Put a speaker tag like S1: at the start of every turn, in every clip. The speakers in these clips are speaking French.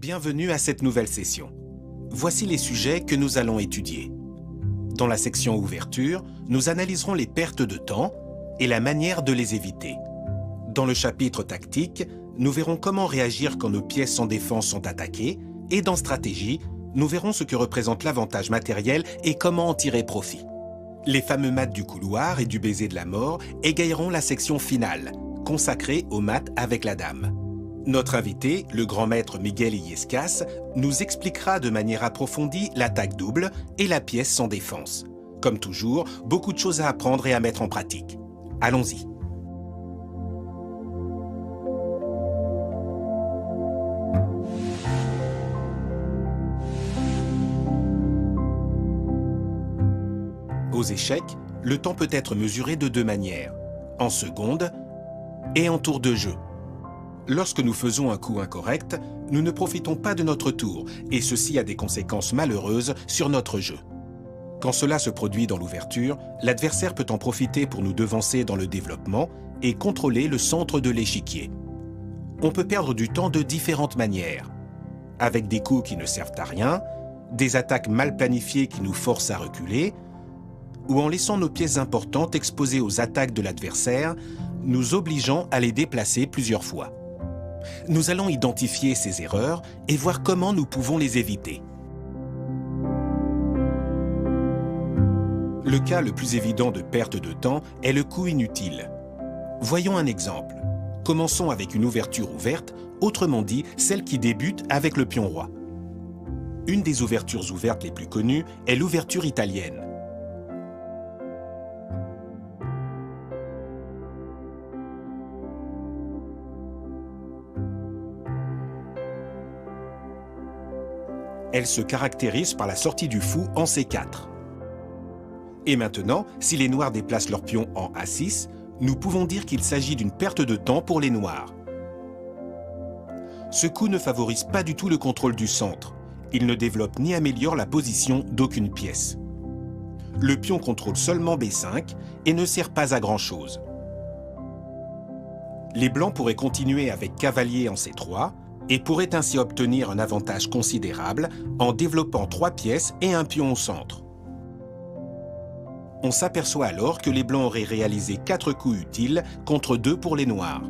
S1: Bienvenue à cette nouvelle session. Voici les sujets que nous allons étudier. Dans la section ouverture, nous analyserons les pertes de temps et la manière de les éviter. Dans le chapitre tactique, nous verrons comment réagir quand nos pièces sans défense sont attaquées, et dans stratégie, nous verrons ce que représente l'avantage matériel et comment en tirer profit. Les fameux maths du couloir et du baiser de la mort égayeront la section finale, consacrée aux maths avec la dame. Notre invité, le grand maître Miguel Illescas, nous expliquera de manière approfondie l'attaque double et la pièce sans défense. Comme toujours, beaucoup de choses à apprendre et à mettre en pratique. Allons-y. Aux échecs, le temps peut être mesuré de deux manières, en secondes et en tours de jeu. Lorsque nous faisons un coup incorrect, nous ne profitons pas de notre tour, et ceci a des conséquences malheureuses sur notre jeu. Quand cela se produit dans l'ouverture, l'adversaire peut en profiter pour nous devancer dans le développement et contrôler le centre de l'échiquier. On peut perdre du temps de différentes manières, avec des coups qui ne servent à rien, des attaques mal planifiées qui nous forcent à reculer, ou en laissant nos pièces importantes exposées aux attaques de l'adversaire, nous obligeant à les déplacer plusieurs fois. Nous allons identifier ces erreurs et voir comment nous pouvons les éviter. Le cas le plus évident de perte de temps est le coup inutile. Voyons un exemple. Commençons avec une ouverture ouverte, autrement dit celle qui débute avec le pion roi. Une des ouvertures ouvertes les plus connues est l'ouverture italienne. Elle se caractérise par la sortie du fou en C4. Et maintenant, si les noirs déplacent leur pion en A6, nous pouvons dire qu'il s'agit d'une perte de temps pour les noirs. Ce coup ne favorise pas du tout le contrôle du centre. Il ne développe ni améliore la position d'aucune pièce. Le pion contrôle seulement B5 et ne sert pas à grand-chose. Les blancs pourraient continuer avec cavalier en C3, et pourrait ainsi obtenir un avantage considérable en développant 3 pièces et un pion au centre. On s'aperçoit alors que les blancs auraient réalisé 4 coups utiles contre 2 pour les noirs.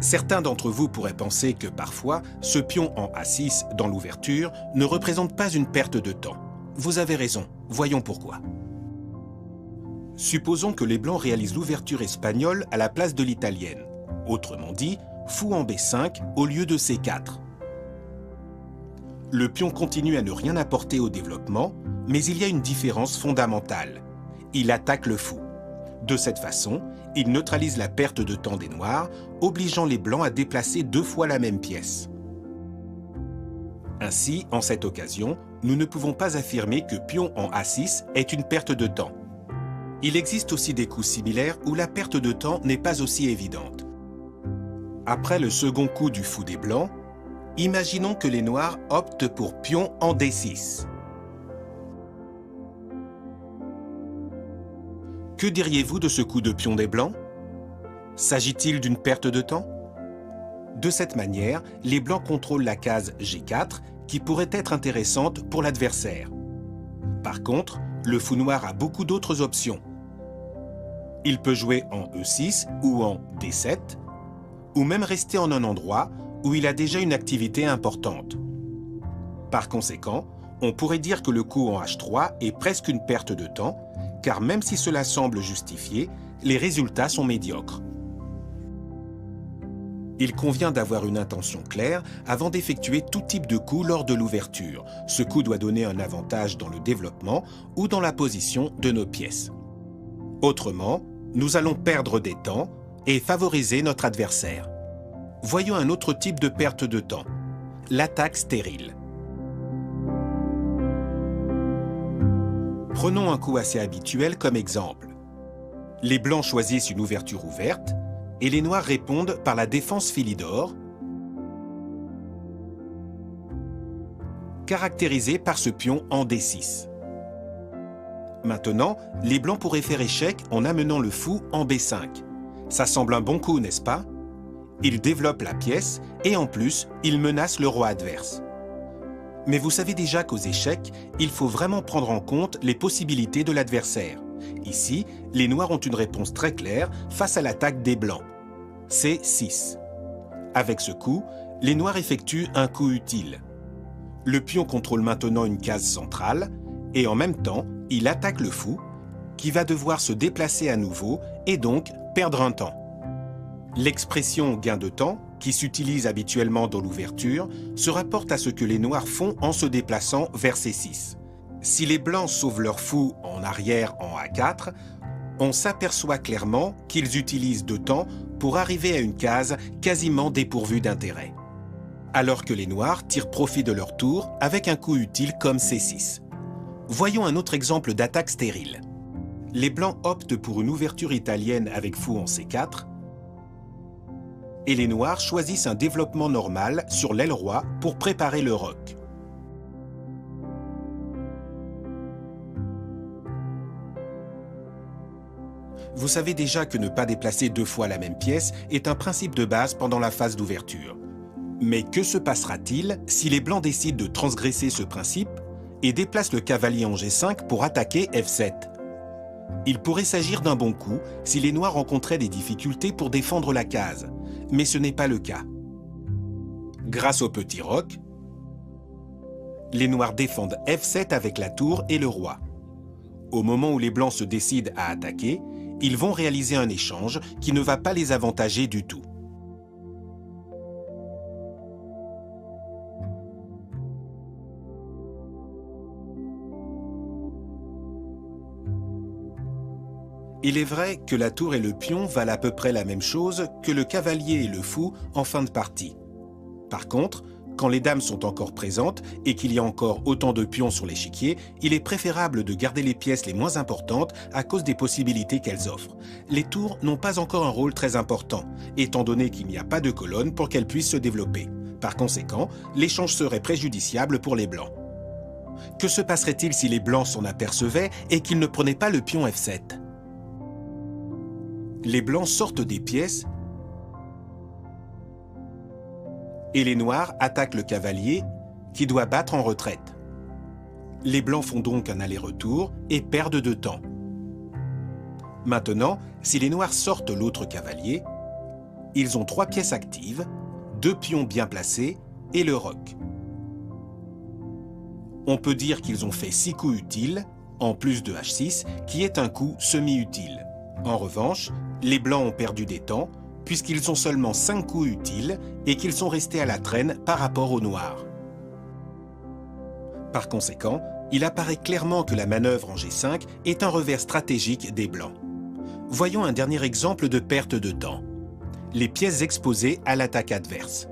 S1: Certains d'entre vous pourraient penser que parfois, ce pion en A6 dans l'ouverture ne représente pas une perte de temps. Vous avez raison, voyons pourquoi. Supposons que les blancs réalisent l'ouverture espagnole à la place de l'italienne. Autrement dit, fou en B5 au lieu de C4. Le pion continue à ne rien apporter au développement, mais il y a une différence fondamentale. Il attaque le fou. De cette façon, il neutralise la perte de temps des noirs, obligeant les blancs à déplacer 2 fois la même pièce. Ainsi, en cette occasion, nous ne pouvons pas affirmer que pion en A6 est une perte de temps. Il existe aussi des coups similaires où la perte de temps n'est pas aussi évidente. Après le second coup du fou des blancs, imaginons que les noirs optent pour pion en D6. Que diriez-vous de ce coup de pion des blancs? S'agit-il d'une perte de temps? De cette manière, les blancs contrôlent la case G4 qui pourrait être intéressante pour l'adversaire. Par contre, le fou noir a beaucoup d'autres options. Il peut jouer en E6 ou en D7, ou même rester en un endroit où il a déjà une activité importante. Par conséquent, on pourrait dire que le coup en H3 est presque une perte de temps, car même si cela semble justifié, les résultats sont médiocres. Il convient d'avoir une intention claire avant d'effectuer tout type de coup lors de l'ouverture. Ce coup doit donner un avantage dans le développement ou dans la position de nos pièces. Autrement, nous allons perdre des temps et favoriser notre adversaire. Voyons un autre type de perte de temps, l'attaque stérile. Prenons un coup assez habituel comme exemple. Les blancs choisissent une ouverture ouverte et les noirs répondent par la défense Philidor, caractérisée par ce pion en D6. Maintenant, les blancs pourraient faire échec en amenant le fou en B5. Ça semble un bon coup, n'est-ce pas? il développe la pièce et en plus, il menace le roi adverse. Mais vous savez déjà qu'aux échecs, il faut vraiment prendre en compte les possibilités de l'adversaire. Ici, les noirs ont une réponse très claire face à l'attaque des blancs. C'est 6. Avec ce coup, les noirs effectuent un coup utile. Le pion contrôle maintenant une case centrale et en même temps, il attaque le fou qui va devoir se déplacer à nouveau et donc perdre un temps. L'expression gain de temps, qui s'utilise habituellement dans l'ouverture, se rapporte à ce que les noirs font en se déplaçant vers C6. Si les blancs sauvent leur fou en arrière en A4, on s'aperçoit clairement qu'ils utilisent de temps pour arriver à une case quasiment dépourvue d'intérêt. Alors que les noirs tirent profit de leur tour avec un coup utile comme C6. Voyons un autre exemple d'attaque stérile. Les blancs optent pour une ouverture italienne avec fou en C4, et les noirs choisissent un développement normal sur l'aile roi pour préparer le roc. Vous savez déjà que ne pas déplacer 2 fois la même pièce est un principe de base pendant la phase d'ouverture. Mais que se passera-t-il si les blancs décident de transgresser ce principe et déplacent le cavalier en G5 pour attaquer F7 ? Il pourrait s'agir d'un bon coup si les noirs rencontraient des difficultés pour défendre la case, mais ce n'est pas le cas. Grâce au petit roc, les noirs défendent F7 avec la tour et le roi. Au moment où les blancs se décident à attaquer, ils vont réaliser un échange qui ne va pas les avantager du tout. Il est vrai que la tour et le pion valent à peu près la même chose que le cavalier et le fou en fin de partie. Par contre, quand les dames sont encore présentes et qu'il y a encore autant de pions sur l'échiquier, il est préférable de garder les pièces les moins importantes à cause des possibilités qu'elles offrent. Les tours n'ont pas encore un rôle très important, étant donné qu'il n'y a pas de colonne pour qu'elles puissent se développer. Par conséquent, l'échange serait préjudiciable pour les blancs. Que se passerait-il si les blancs s'en apercevaient et qu'ils ne prenaient pas le pion F7 ? Les blancs sortent des pièces et les noirs attaquent le cavalier qui doit battre en retraite. Les blancs font donc un aller-retour et perdent de temps. Maintenant, si les noirs sortent l'autre cavalier, ils ont 3 pièces actives, 2 pions bien placés et le roc. On peut dire qu'ils ont fait 6 coups utiles, en plus de H6, qui est un coup semi-utile. En revanche, les blancs ont perdu des temps, puisqu'ils ont seulement 5 coups utiles et qu'ils sont restés à la traîne par rapport aux noirs. Par conséquent, il apparaît clairement que la manœuvre en G5 est un revers stratégique des blancs. Voyons un dernier exemple de perte de temps. Les pièces exposées à l'attaque adverse.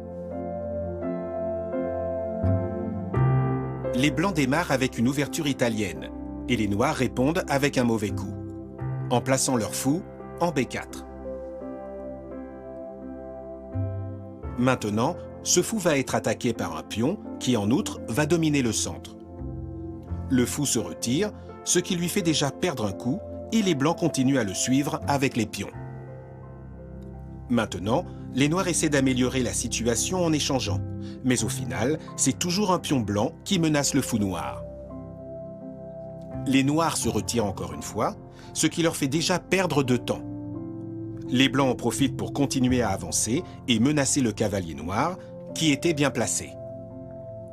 S1: Les blancs démarrent avec une ouverture italienne et les noirs répondent avec un mauvais coup, en plaçant leur fou en B4. Maintenant, ce fou va être attaqué par un pion qui, en outre, va dominer le centre. Le fou se retire, ce qui lui fait déjà perdre un coup, et les blancs continuent à le suivre avec les pions. Maintenant, les noirs essaient d'améliorer la situation en échangeant, mais au final, c'est toujours un pion blanc qui menace le fou noir. Les noirs se retirent encore une fois, ce qui leur fait déjà perdre de temps. Les blancs en profitent pour continuer à avancer et menacer le cavalier noir, qui était bien placé.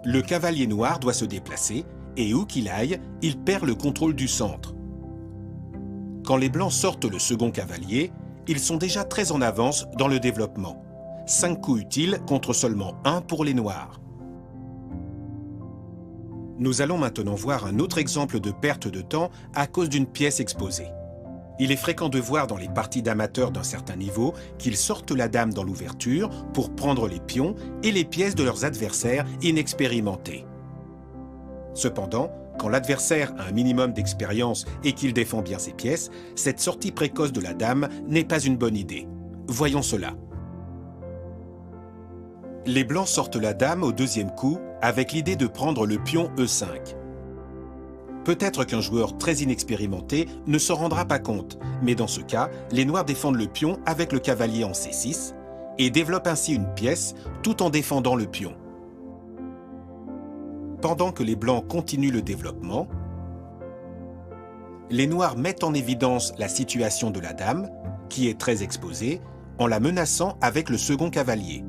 S1: Le cavalier noir doit se déplacer, et où qu'il aille, il perd le contrôle du centre. Quand les blancs sortent le second cavalier, ils sont déjà très en avance dans le développement. 5 coups utiles contre seulement 1 pour les noirs. Nous allons maintenant voir un autre exemple de perte de temps à cause d'une pièce exposée. Il est fréquent de voir dans les parties d'amateurs d'un certain niveau qu'ils sortent la dame dans l'ouverture pour prendre les pions et les pièces de leurs adversaires inexpérimentés. Cependant, quand l'adversaire a un minimum d'expérience et qu'il défend bien ses pièces, cette sortie précoce de la dame n'est pas une bonne idée. Voyons cela. Les blancs sortent la dame au deuxième coup avec l'idée de prendre le pion E5. Peut-être qu'un joueur très inexpérimenté ne s'en rendra pas compte, mais dans ce cas, les noirs défendent le pion avec le cavalier en C6 et développent ainsi une pièce tout en défendant le pion. Pendant que les blancs continuent le développement, les noirs mettent en évidence la situation de la dame, qui est très exposée, en la menaçant avec le second cavalier.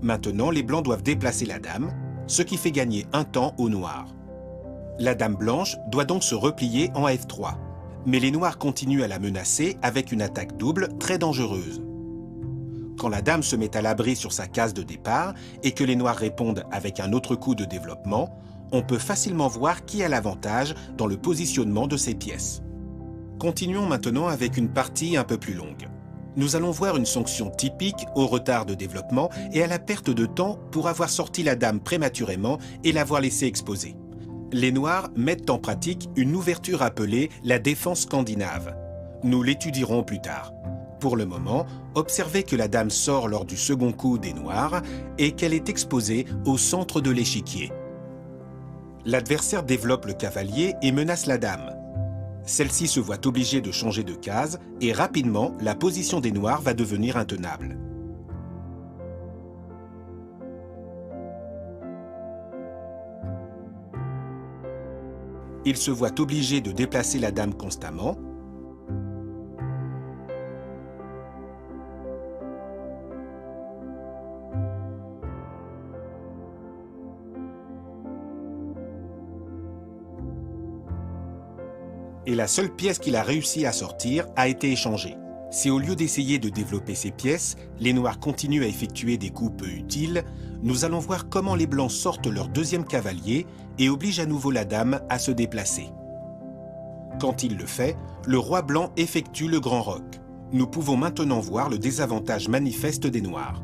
S1: Maintenant, les blancs doivent déplacer la dame, ce qui fait gagner un temps aux noirs. La dame blanche doit donc se replier en F3, mais les noirs continuent à la menacer avec une attaque double très dangereuse. Quand la dame se met à l'abri sur sa case de départ et que les noirs répondent avec un autre coup de développement, on peut facilement voir qui a l'avantage dans le positionnement de ces pièces. Continuons maintenant avec une partie un peu plus longue. Nous allons voir une sanction typique au retard de développement et à la perte de temps pour avoir sorti la dame prématurément et l'avoir laissée exposée. Les noirs mettent en pratique une ouverture appelée la défense scandinave. Nous l'étudierons plus tard. Pour le moment, observez que la dame sort lors du second coup des noirs et qu'elle est exposée au centre de l'échiquier. L'adversaire développe le cavalier et menace la dame. Celle-ci se voit obligée de changer de case et rapidement, la position des noirs va devenir intenable. Il se voit obligé de déplacer la dame constamment. Et la seule pièce qu'il a réussi à sortir a été échangée. Si au lieu d'essayer de développer ces pièces, les noirs continuent à effectuer des coups peu utiles, nous allons voir comment les blancs sortent leur deuxième cavalier et obligent à nouveau la dame à se déplacer. Quand il le fait, le roi blanc effectue le grand roc. Nous pouvons maintenant voir le désavantage manifeste des noirs.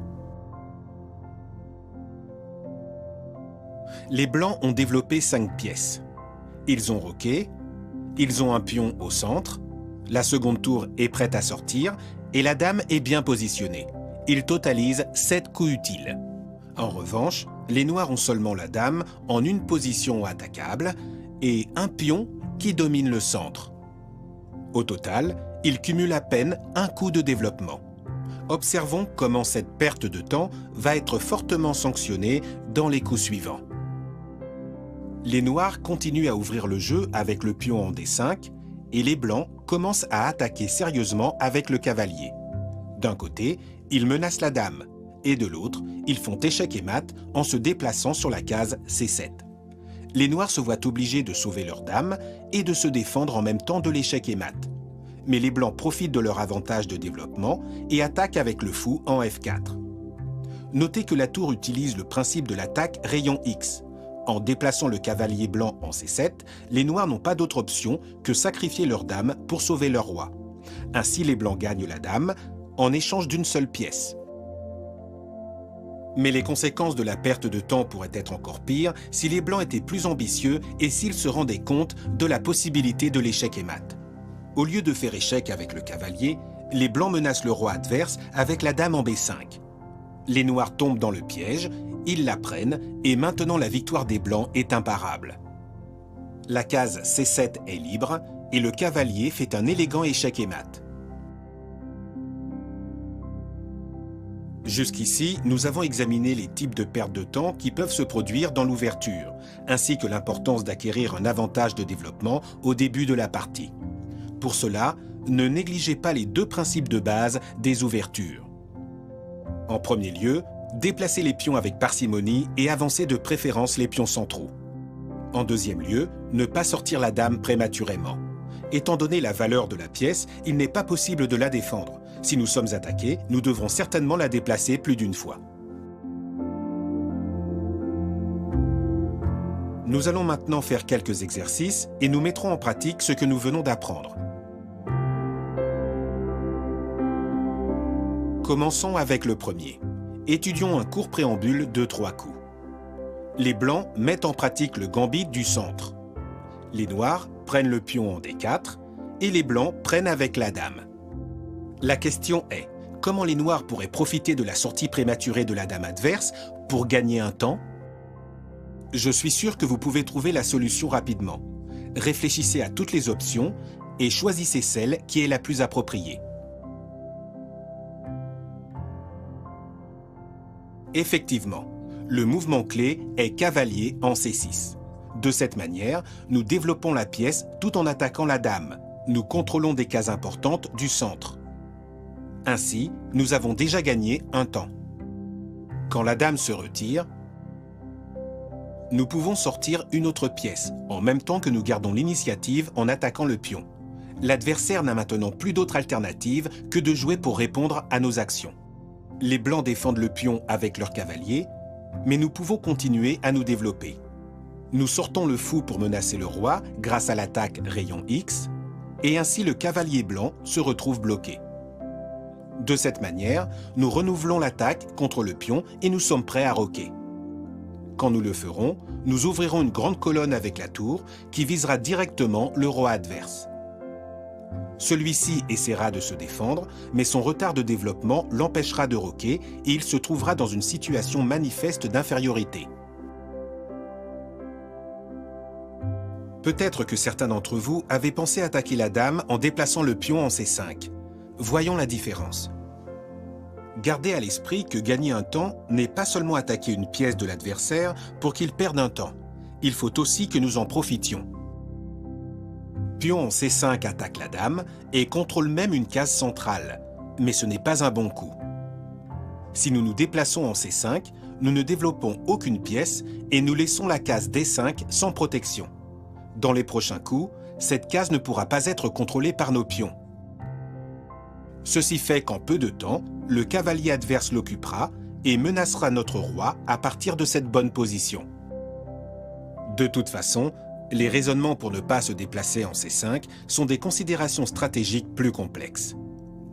S1: Les blancs ont développé 5 pièces. Ils ont roqué, ils ont un pion au centre, la seconde tour est prête à sortir et la dame est bien positionnée. Ils totalisent 7 coups utiles. En revanche, les noirs ont seulement la dame en une position attaquable et un pion qui domine le centre. Au total, ils cumulent à peine un coup de développement. Observons comment cette perte de temps va être fortement sanctionnée dans les coups suivants. Les noirs continuent à ouvrir le jeu avec le pion en D5 et les blancs commencent à attaquer sérieusement avec le cavalier. D'un côté, ils menacent la dame et de l'autre, ils font échec et mat en se déplaçant sur la case C7. Les noirs se voient obligés de sauver leur dame et de se défendre en même temps de l'échec et mat. Mais les blancs profitent de leur avantage de développement et attaquent avec le fou en F4. Notez que la tour utilise le principe de l'attaque rayon X. En déplaçant le cavalier blanc en C7, les noirs n'ont pas d'autre option que sacrifier leur dame pour sauver leur roi. Ainsi, les blancs gagnent la dame en échange d'une seule pièce. Mais les conséquences de la perte de temps pourraient être encore pires si les blancs étaient plus ambitieux et s'ils se rendaient compte de la possibilité de l'échec et mat. Au lieu de faire échec avec le cavalier, les blancs menacent le roi adverse avec la dame en B5. Les noirs tombent dans le piège, ils la prennent et maintenant la victoire des blancs est imparable. La case C7 est libre et le cavalier fait un élégant échec et mat. Jusqu'ici, nous avons examiné les types de pertes de temps qui peuvent se produire dans l'ouverture, ainsi que l'importance d'acquérir un avantage de développement au début de la partie. Pour cela, ne négligez pas les 2 principes de base des ouvertures. En premier lieu, déplacez les pions avec parcimonie et avancez de préférence les pions centraux. En deuxième lieu, ne pas sortir la dame prématurément. Étant donné la valeur de la pièce, il n'est pas possible de la défendre. Si nous sommes attaqués, nous devrons certainement la déplacer plus d'une fois. Nous allons maintenant faire quelques exercices et nous mettrons en pratique ce que nous venons d'apprendre. Commençons avec le premier. Étudions un court préambule de 3 coups. Les blancs mettent en pratique le gambit du centre. Les noirs prennent le pion en D4 et les blancs prennent avec la dame. La question est, comment les noirs pourraient profiter de la sortie prématurée de la dame adverse pour gagner un temps? Je suis sûr que vous pouvez trouver la solution rapidement. Réfléchissez à toutes les options et choisissez celle qui est la plus appropriée. Effectivement, le mouvement clé est cavalier en C6. De cette manière, nous développons la pièce tout en attaquant la dame. Nous contrôlons des cases importantes du centre. Ainsi, nous avons déjà gagné un temps. Quand la dame se retire, nous pouvons sortir une autre pièce, en même temps que nous gardons l'initiative en attaquant le pion. L'adversaire n'a maintenant plus d'autre alternative que de jouer pour répondre à nos actions. Les blancs défendent le pion avec leur cavalier, mais nous pouvons continuer à nous développer. Nous sortons le fou pour menacer le roi grâce à l'attaque rayon X, et ainsi le cavalier blanc se retrouve bloqué. De cette manière, nous renouvelons l'attaque contre le pion et nous sommes prêts à roquer. Quand nous le ferons, nous ouvrirons une grande colonne avec la tour qui visera directement le roi adverse. Celui-ci essaiera de se défendre, mais son retard de développement l'empêchera de roquer et il se trouvera dans une situation manifeste d'infériorité. Peut-être que certains d'entre vous avaient pensé attaquer la dame en déplaçant le pion en C5. Voyons la différence. Gardez à l'esprit que gagner un temps n'est pas seulement attaquer une pièce de l'adversaire pour qu'il perde un temps. Il faut aussi que nous en profitions. Pion en C5 attaque la dame et contrôle même une case centrale, mais ce n'est pas un bon coup. Si nous nous déplaçons en C5, nous ne développons aucune pièce et nous laissons la case D5 sans protection. Dans les prochains coups, cette case ne pourra pas être contrôlée par nos pions. Ceci fait qu'en peu de temps, le cavalier adverse l'occupera et menacera notre roi à partir de cette bonne position. De toute façon, les raisonnements pour ne pas se déplacer en C5 sont des considérations stratégiques plus complexes.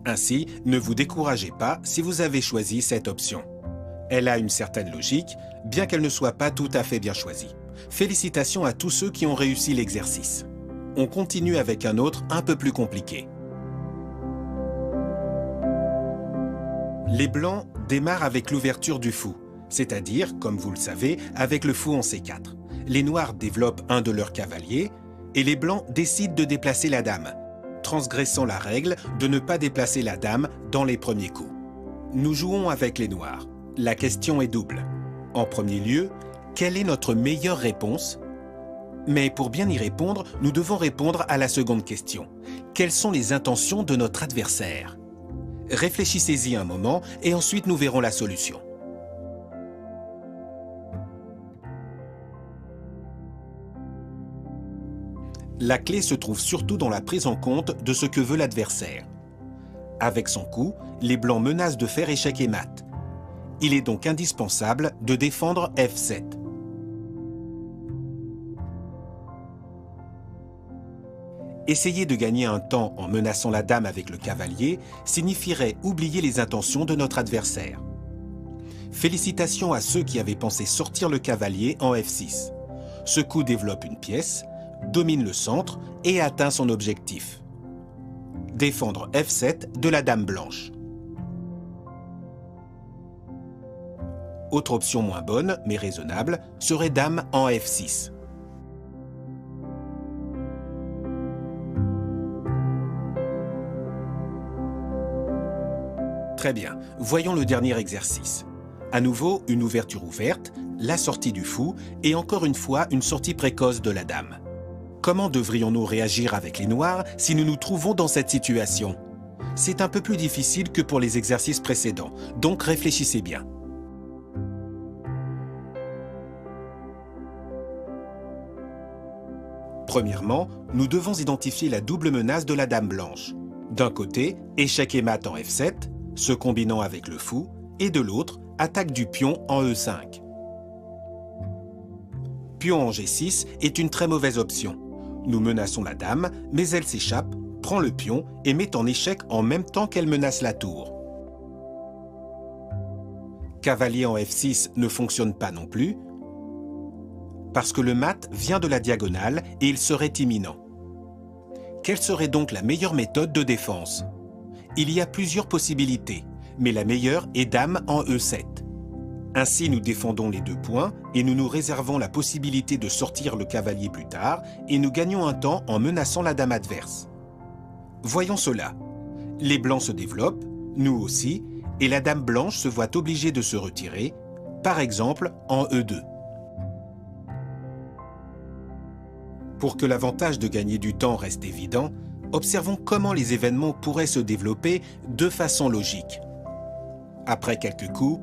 S1: Ainsi, ne vous découragez pas si vous avez choisi cette option. Elle a une certaine logique, bien qu'elle ne soit pas tout à fait bien choisie. Félicitations à tous ceux qui ont réussi l'exercice. On continue avec un autre un peu plus compliqué. Les blancs démarrent avec l'ouverture du fou, c'est-à-dire, comme vous le savez, avec le fou en C4. Les noirs développent un de leurs cavaliers et les blancs décident de déplacer la dame, transgressant la règle de ne pas déplacer la dame dans les premiers coups. Nous jouons avec les noirs. La question est double. En premier lieu, quelle est notre meilleure réponse? Mais pour bien y répondre, nous devons répondre à la seconde question. Quelles sont les intentions de notre adversaire? Réfléchissez-y un moment et ensuite nous verrons la solution. La clé se trouve surtout dans la prise en compte de ce que veut l'adversaire. Avec son coup, les blancs menacent de faire échec et mat. Il est donc indispensable de défendre F7. Essayer de gagner un temps en menaçant la dame avec le cavalier signifierait oublier les intentions de notre adversaire. Félicitations à ceux qui avaient pensé sortir le cavalier en F6. Ce coup développe une pièce, domine le centre et atteint son objectif. Défendre F7 de la dame blanche. Autre option moins bonne, mais raisonnable, serait dame en F6. Très bien, voyons le dernier exercice. À nouveau, une ouverture ouverte, la sortie du fou et encore une fois une sortie précoce de la dame. Comment devrions-nous réagir avec les noirs si nous nous trouvons dans cette situation? C'est un peu plus difficile que pour les exercices précédents, donc réfléchissez bien. Premièrement, nous devons identifier la double menace de la dame blanche. D'un côté, échec et mat en F7, se combinant avec le fou, et de l'autre, attaque du pion en E5. Pion en G6 est une très mauvaise option. Nous menaçons la dame, mais elle s'échappe, prend le pion et met en échec en même temps qu'elle menace la tour. Cavalier en F6 ne fonctionne pas non plus, parce que le mat vient de la diagonale et il serait imminent. Quelle serait donc la meilleure méthode de défense? Il y a plusieurs possibilités, mais la meilleure est dame en E7. Ainsi, nous défendons les 2 points et nous nous réservons la possibilité de sortir le cavalier plus tard et nous gagnons un temps en menaçant la dame adverse. Voyons cela. Les blancs se développent, nous aussi, et la dame blanche se voit obligée de se retirer, par exemple en E2. Pour que l'avantage de gagner du temps reste évident, observons comment les événements pourraient se développer de façon logique. Après quelques coups,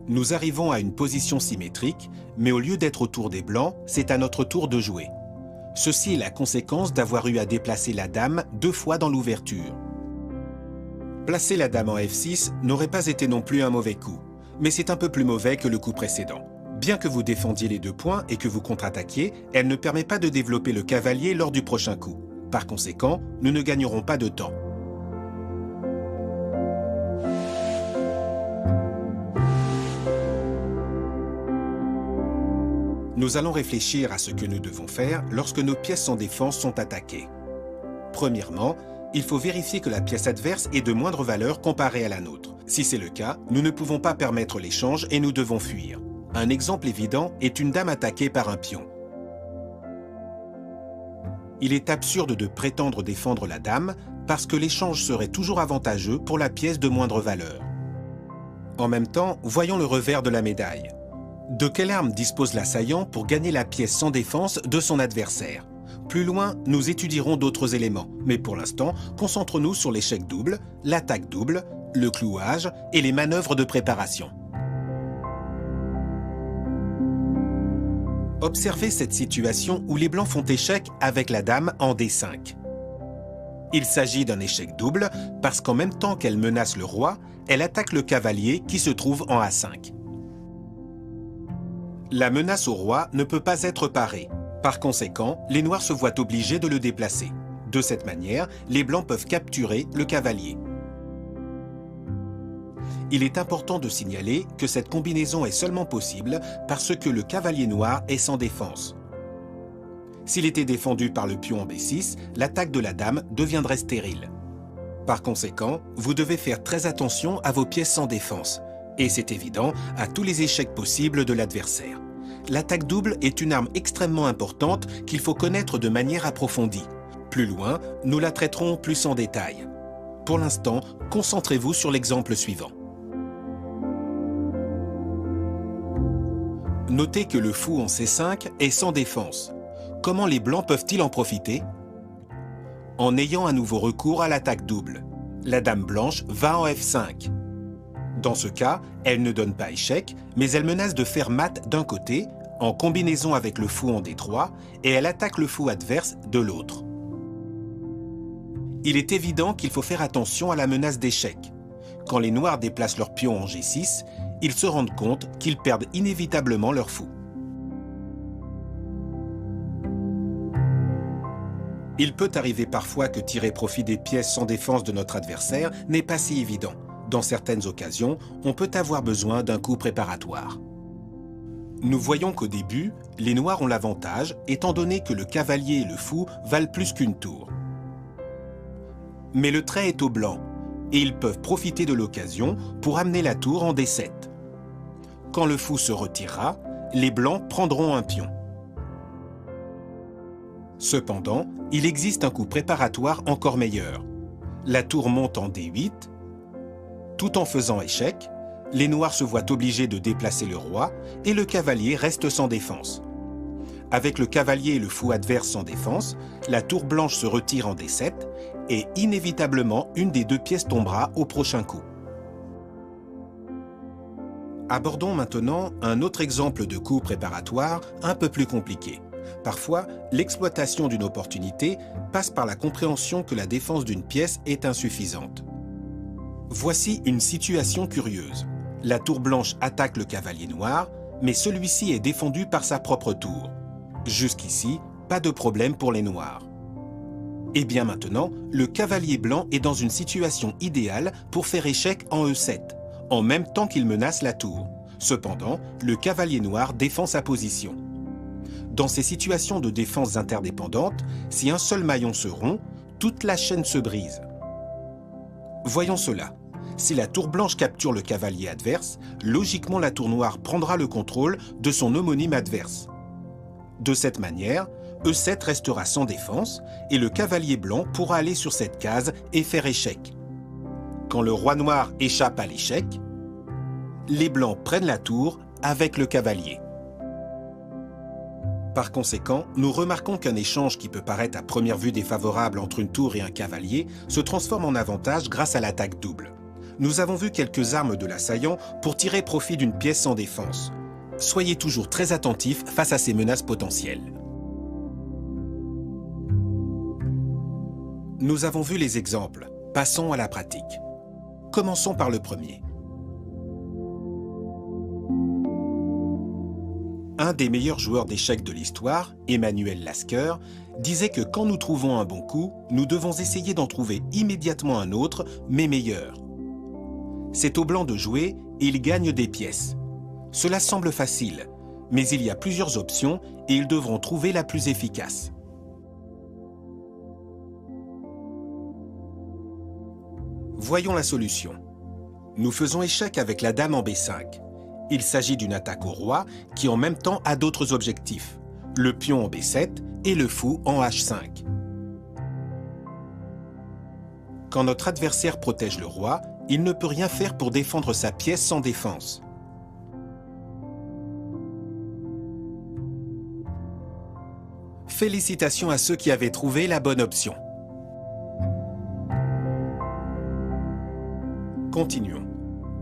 S1: nous arrivons à une position symétrique, mais au lieu d'être au tour des blancs, c'est à notre tour de jouer. Ceci est la conséquence d'avoir eu à déplacer la dame 2 fois dans l'ouverture. Placer la dame en F6 n'aurait pas été non plus un mauvais coup, mais c'est un peu plus mauvais que le coup précédent. Bien que vous défendiez les 2 points et que vous contre-attaquiez, elle ne permet pas de développer le cavalier lors du prochain coup. Par conséquent, nous ne gagnerons pas de temps. Nous allons réfléchir à ce que nous devons faire lorsque nos pièces sans défense sont attaquées. Premièrement, il faut vérifier que la pièce adverse est de moindre valeur comparée à la nôtre. Si c'est le cas, nous ne pouvons pas permettre l'échange et nous devons fuir. Un exemple évident est une dame attaquée par un pion. Il est absurde de prétendre défendre la dame parce que l'échange serait toujours avantageux pour la pièce de moindre valeur. En même temps, voyons le revers de la médaille. De quelle arme dispose l'assaillant pour gagner la pièce sans défense de son adversaire? Plus loin, nous étudierons d'autres éléments, mais pour l'instant, concentrons-nous sur l'échec double, l'attaque double, le clouage et les manœuvres de préparation. Observez cette situation où les blancs font échec avec la dame en D5. Il s'agit d'un échec double parce qu'en même temps qu'elle menace le roi, elle attaque le cavalier qui se trouve en A5. La menace au roi ne peut pas être parée. Par conséquent, les noirs se voient obligés de le déplacer. De cette manière, les blancs peuvent capturer le cavalier. Il est important de signaler que cette combinaison est seulement possible parce que le cavalier noir est sans défense. S'il était défendu par le pion en B6, l'attaque de la dame deviendrait stérile. Par conséquent, vous devez faire très attention à vos pièces sans défense. Et c'est évident à tous les échecs possibles de l'adversaire. L'attaque double est une arme extrêmement importante qu'il faut connaître de manière approfondie. Plus loin, nous la traiterons plus en détail. Pour l'instant, concentrez-vous sur l'exemple suivant. Notez que le fou en C5 est sans défense. Comment les blancs peuvent-ils en profiter? En ayant à nouveau recours à l'attaque double. La dame blanche va en F5. Dans ce cas, elle ne donne pas échec, mais elle menace de faire mat d'un côté, en combinaison avec le fou en D3, et elle attaque le fou adverse de l'autre. Il est évident qu'il faut faire attention à la menace d'échec. Quand les noirs déplacent leur pion en G6, ils se rendent compte qu'ils perdent inévitablement leur fou. Il peut arriver parfois que tirer profit des pièces sans défense de notre adversaire n'est pas si évident. Dans certaines occasions, on peut avoir besoin d'un coup préparatoire. Nous voyons qu'au début, les noirs ont l'avantage, étant donné que le cavalier et le fou valent plus qu'une tour. Mais le trait est au blanc, et ils peuvent profiter de l'occasion pour amener la tour en D7. Quand le fou se retirera, les blancs prendront un pion. Cependant, il existe un coup préparatoire encore meilleur. La tour monte en D8. Tout en faisant échec, les noirs se voient obligés de déplacer le roi et le cavalier reste sans défense. Avec le cavalier et le fou adverse sans défense, la tour blanche se retire en D7 et inévitablement une des 2 pièces tombera au prochain coup. Abordons maintenant un autre exemple de coup préparatoire un peu plus compliqué. Parfois, l'exploitation d'une opportunité passe par la compréhension que la défense d'une pièce est insuffisante. Voici une situation curieuse. La tour blanche attaque le cavalier noir, mais celui-ci est défendu par sa propre tour. Jusqu'ici, pas de problème pour les noirs. Et bien maintenant, le cavalier blanc est dans une situation idéale pour faire échec en E7, en même temps qu'il menace la tour. Cependant, le cavalier noir défend sa position. Dans ces situations de défense interdépendantes, si un seul maillon se rompt, toute la chaîne se brise. Voyons cela. Si la tour blanche capture le cavalier adverse, logiquement la tour noire prendra le contrôle de son homonyme adverse. De cette manière, E7 restera sans défense et le cavalier blanc pourra aller sur cette case et faire échec. Quand le roi noir échappe à l'échec, les blancs prennent la tour avec le cavalier. Par conséquent, nous remarquons qu'un échange qui peut paraître à première vue défavorable entre une tour et un cavalier se transforme en avantage grâce à l'attaque double. Nous avons vu quelques armes de l'assaillant pour tirer profit d'une pièce sans défense. Soyez toujours très attentifs face à ces menaces potentielles. Nous avons vu les exemples. Passons à la pratique. Commençons par le premier. Un des meilleurs joueurs d'échecs de l'histoire, Emmanuel Lasker, disait que quand nous trouvons un bon coup, nous devons essayer d'en trouver immédiatement un autre, mais meilleur. C'est aux blancs de jouer et ils gagnent des pièces. Cela semble facile, mais il y a plusieurs options et ils devront trouver la plus efficace. Voyons la solution. Nous faisons échec avec la dame en B5. Il s'agit d'une attaque au roi qui en même temps a d'autres objectifs, le pion en B7 et le fou en H5. Quand notre adversaire protège le roi, il ne peut rien faire pour défendre sa pièce sans défense. Félicitations à ceux qui avaient trouvé la bonne option. Continuons.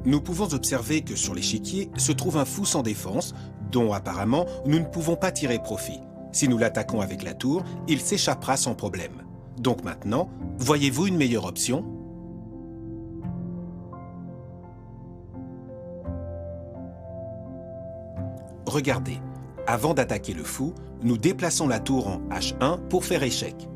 S1: Nous pouvons observer que sur l'échiquier se trouve un fou sans défense, dont apparemment nous ne pouvons pas tirer profit. Si nous l'attaquons avec la tour, il s'échappera sans problème. Donc maintenant, voyez-vous une meilleure option ? Regardez, avant d'attaquer le fou, nous déplaçons la tour en H1 pour faire échec.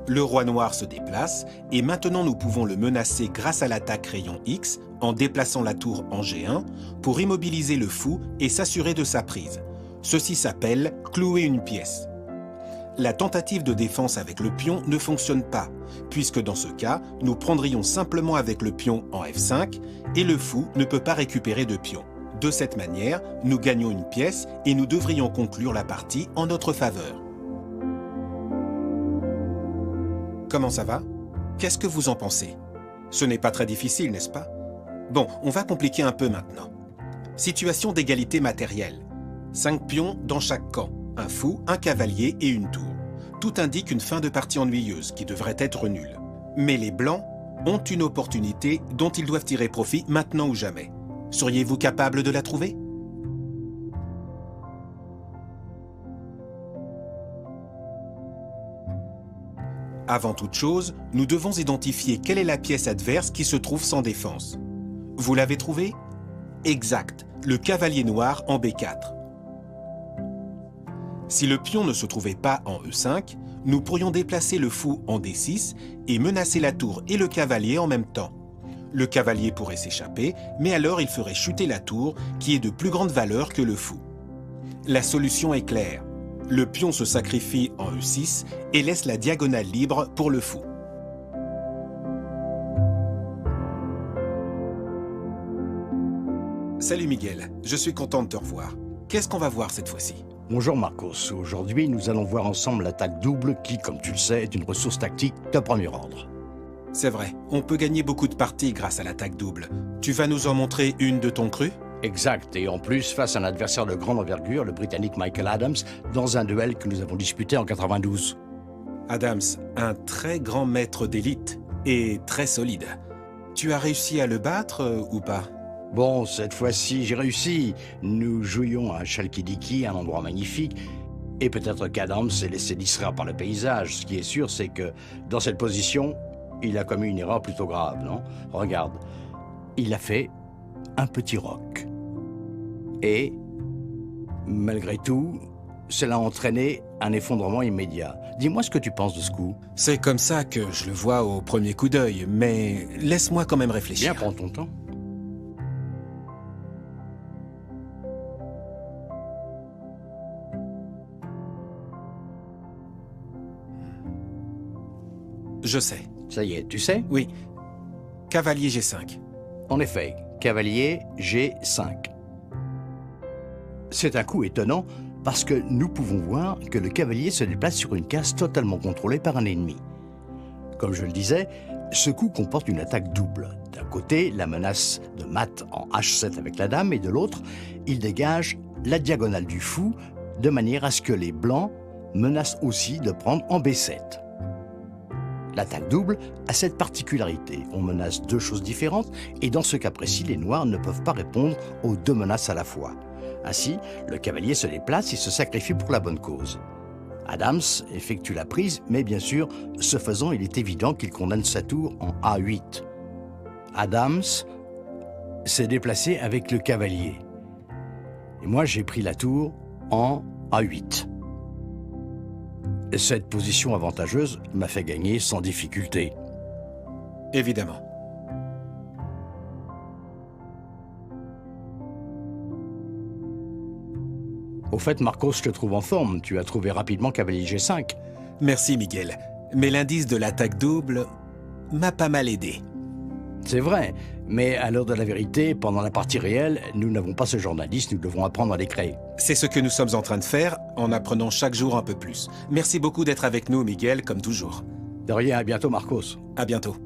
S1: Le roi noir se déplace et maintenant nous pouvons le menacer grâce à l'attaque rayon X en déplaçant la tour en G1 pour immobiliser le fou et s'assurer de sa prise. Ceci s'appelle clouer une pièce. La tentative de défense avec le pion ne fonctionne pas, puisque dans ce cas, nous prendrions simplement avec le pion en F5 et le fou ne peut pas récupérer de pion. De cette manière, nous gagnons une pièce et nous devrions conclure la partie en notre faveur. Comment ça va? Qu'est-ce que vous en pensez? Ce n'est pas très difficile, n'est-ce pas? Bon, on va compliquer un peu maintenant. Situation d'égalité matérielle. 5 pions dans chaque camp, un fou, un cavalier et une tour. Tout indique une fin de partie ennuyeuse qui devrait être nulle. Mais les blancs ont une opportunité dont ils doivent tirer profit maintenant ou jamais. Seriez-vous capable de la trouver? Avant toute chose, nous devons identifier quelle est la pièce adverse qui se trouve sans défense. Vous l'avez trouvé? Exact, le cavalier noir en B4. Si le pion ne se trouvait pas en E5, nous pourrions déplacer le fou en D6 et menacer la tour et le cavalier en même temps. Le cavalier pourrait s'échapper, mais alors il ferait chuter la tour qui est de plus grande valeur que le fou. La solution est claire. Le pion se sacrifie en E6 et laisse la diagonale libre pour le fou. Salut Miguel, je suis content de te revoir. Qu'est-ce qu'on va voir cette fois-ci?
S2: Bonjour Marcos, aujourd'hui nous allons voir ensemble l'attaque double qui, comme tu le sais, est une ressource tactique de premier ordre.
S1: C'est vrai, on peut gagner beaucoup de parties grâce à l'attaque double. Tu vas nous en montrer une de ton cru?
S2: Exact, et en plus face à un adversaire de grande envergure, le Britannique Michael Adams, dans un duel que nous avons disputé en 92.
S1: Adams, un très grand maître d'élite et très solide. Tu as réussi à le battre ou pas?
S2: Bon, cette fois-ci j'ai réussi. Nous jouions à Chalkidiki, un endroit magnifique, et peut-être qu'Adams s'est laissé distraire par le paysage. Ce qui est sûr, c'est que dans cette position, il a commis une erreur plutôt grave, non? Regarde, il a fait un petit roc. Et, malgré tout, cela a entraîné un effondrement immédiat. Dis-moi ce que tu penses de ce coup.
S1: C'est comme ça que je le vois au premier coup d'œil, mais laisse-moi quand même réfléchir.
S2: Bien, prends ton temps.
S1: Je sais.
S2: Ça y est, tu sais?
S1: Oui. Cavalier G5.
S2: En effet, cavalier G5. C'est un coup étonnant parce que nous pouvons voir que le cavalier se déplace sur une case totalement contrôlée par un ennemi. Comme je le disais, ce coup comporte une attaque double. D'un côté, la menace de mat en H7 avec la dame, et de l'autre, il dégage la diagonale du fou, de manière à ce que les blancs menacent aussi de prendre en B7. L'attaque double a cette particularité. On menace deux choses différentes, et dans ce cas précis, les noirs ne peuvent pas répondre aux deux menaces à la fois. Ainsi, le cavalier se déplace et se sacrifie pour la bonne cause. Adams effectue la prise, mais bien sûr, ce faisant, il est évident qu'il condamne sa tour en A8. Adams s'est déplacé avec le cavalier. Et moi, j'ai pris la tour en A8. Cette position avantageuse m'a fait gagner sans difficulté.
S1: Évidemment.
S2: Au fait, Marcos, je te trouve en forme. Tu as trouvé rapidement cavalier G5.
S1: Merci, Miguel. Mais l'indice de l'attaque double m'a pas mal aidé.
S2: C'est vrai, mais à l'heure de la vérité, pendant la partie réelle, nous n'avons pas ce genre d'indice, nous devons apprendre à les créer.
S1: C'est ce que nous sommes en train de faire, en apprenant chaque jour un peu plus. Merci beaucoup d'être avec nous, Miguel, comme toujours.
S2: De rien, à bientôt, Marcos.
S1: À bientôt.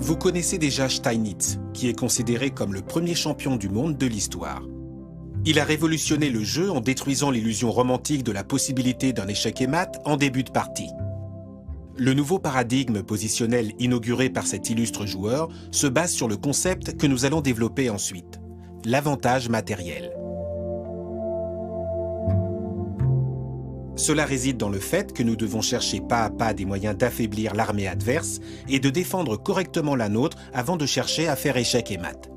S1: Vous connaissez déjà Steinitz, qui est considéré comme le premier champion du monde de l'histoire. Il a révolutionné le jeu en détruisant l'illusion romantique de la possibilité d'un échec et mat en début de partie. Le nouveau paradigme positionnel inauguré par cet illustre joueur se base sur le concept que nous allons développer ensuite, l'avantage matériel. Cela réside dans le fait que nous devons chercher pas à pas des moyens d'affaiblir l'armée adverse et de défendre correctement la nôtre avant de chercher à faire échec et mat.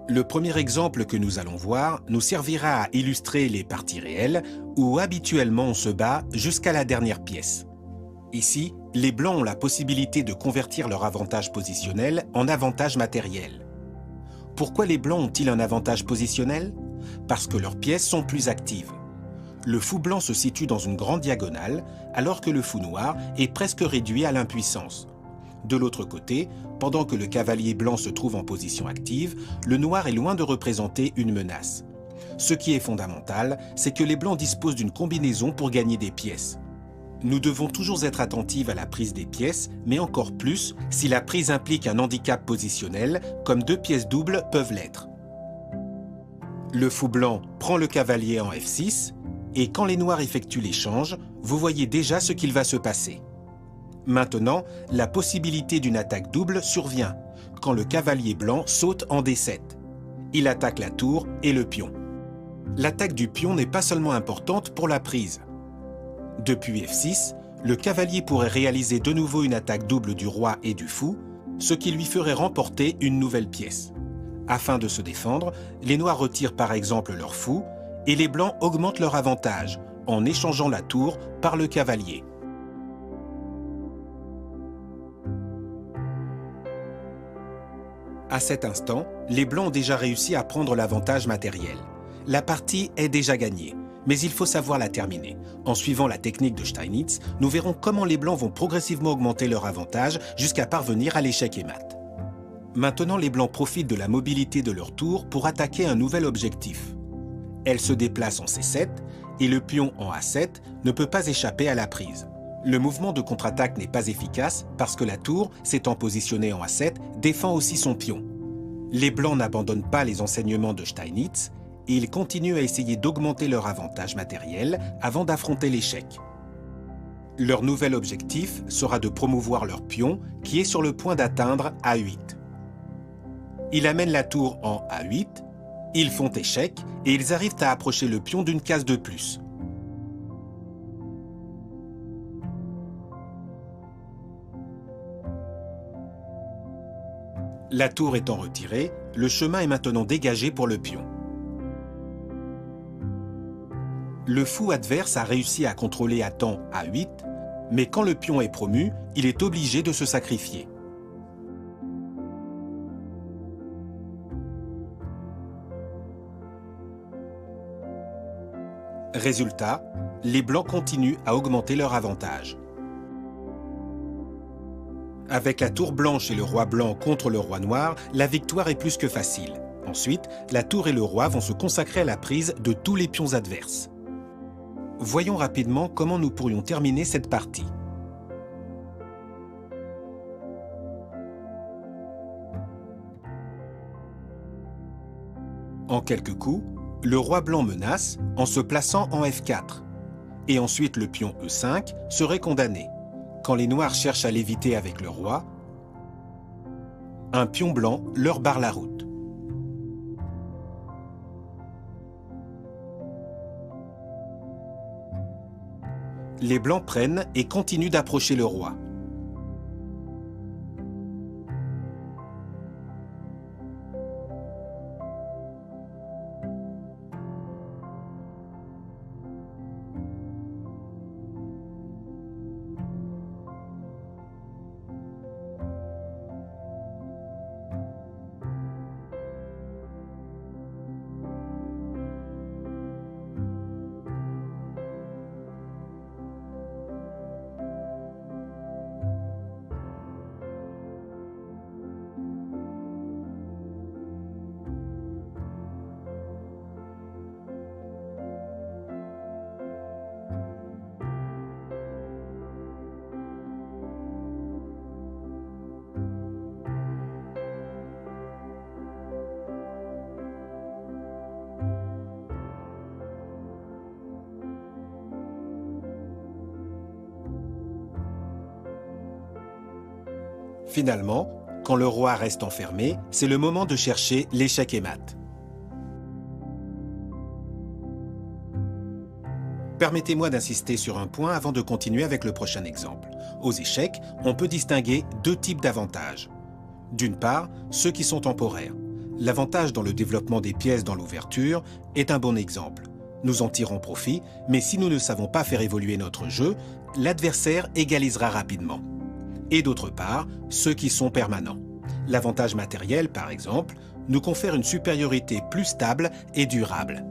S1: Le premier exemple que nous allons voir nous servira à illustrer les parties réelles où habituellement on se bat jusqu'à la dernière pièce. Ici, les blancs ont la possibilité de convertir leur avantage positionnel en avantage matériel. Pourquoi les blancs ont-ils un avantage positionnel? Parce que leurs pièces sont plus actives. Le fou blanc se situe dans une grande diagonale, alors que le fou noir est presque réduit à l'impuissance. De l'autre côté, pendant que le cavalier blanc se trouve en position active, le noir est loin de représenter une menace. Ce qui est fondamental, c'est que les blancs disposent d'une combinaison pour gagner des pièces. Nous devons toujours être attentifs à la prise des pièces, mais encore plus si la prise implique un handicap positionnel, comme deux pièces doubles peuvent l'être. Le fou blanc prend le cavalier en F6, et quand les noirs effectuent l'échange, vous voyez déjà ce qu'il va se passer. Maintenant, la possibilité d'une attaque double survient, quand le cavalier blanc saute en D7. Il attaque la tour et le pion. L'attaque du pion n'est pas seulement importante pour la prise. Depuis F6, le cavalier pourrait réaliser de nouveau une attaque double du roi et du fou, ce qui lui ferait remporter une nouvelle pièce. Afin de se défendre, les noirs retirent par exemple leur fou, et les blancs augmentent leur avantage, en échangeant la tour par le cavalier. À cet instant, les blancs ont déjà réussi à prendre l'avantage matériel. La partie est déjà gagnée, mais il faut savoir la terminer. En suivant la technique de Steinitz, nous verrons comment les blancs vont progressivement augmenter leur avantage jusqu'à parvenir à l'échec et mat. Maintenant, les blancs profitent de la mobilité de leur tour pour attaquer un nouvel objectif. Elle se déplace en C7 et le pion en A7 ne peut pas échapper à la prise. Le mouvement de contre-attaque n'est pas efficace parce que la tour, s'étant positionnée en A7, défend aussi son pion. Les blancs n'abandonnent pas les enseignements de Steinitz et ils continuent à essayer d'augmenter leur avantage matériel avant d'affronter l'échec. Leur nouvel objectif sera de promouvoir leur pion qui est sur le point d'atteindre A8. Ils amènent la tour en A8, ils font échec et ils arrivent à approcher le pion d'une case de plus. La tour étant retirée, le chemin est maintenant dégagé pour le pion. Le fou adverse a réussi à contrôler à temps A8, mais quand le pion est promu, il est obligé de se sacrifier. Résultat, les blancs continuent à augmenter leur avantage. Avec la tour blanche et le roi blanc contre le roi noir, la victoire est plus que facile. Ensuite, la tour et le roi vont se consacrer à la prise de tous les pions adverses. Voyons rapidement comment nous pourrions terminer cette partie. En quelques coups, le roi blanc menace en se plaçant en F4. Et ensuite le pion E5 serait condamné. Quand les noirs cherchent à l'éviter avec le roi, un pion blanc leur barre la route. Les blancs prennent et continuent d'approcher le roi. Finalement, quand le roi reste enfermé, c'est le moment de chercher l'échec et mat. Permettez-moi d'insister sur un point avant de continuer avec le prochain exemple. Aux échecs, on peut distinguer deux types d'avantages. D'une part, ceux qui sont temporaires. L'avantage dans le développement des pièces dans l'ouverture est un bon exemple. Nous en tirons profit, mais si nous ne savons pas faire évoluer notre jeu, l'adversaire égalisera rapidement. Et d'autre part, ceux qui sont permanents. L'avantage matériel, par exemple, nous confère une supériorité plus stable et durable.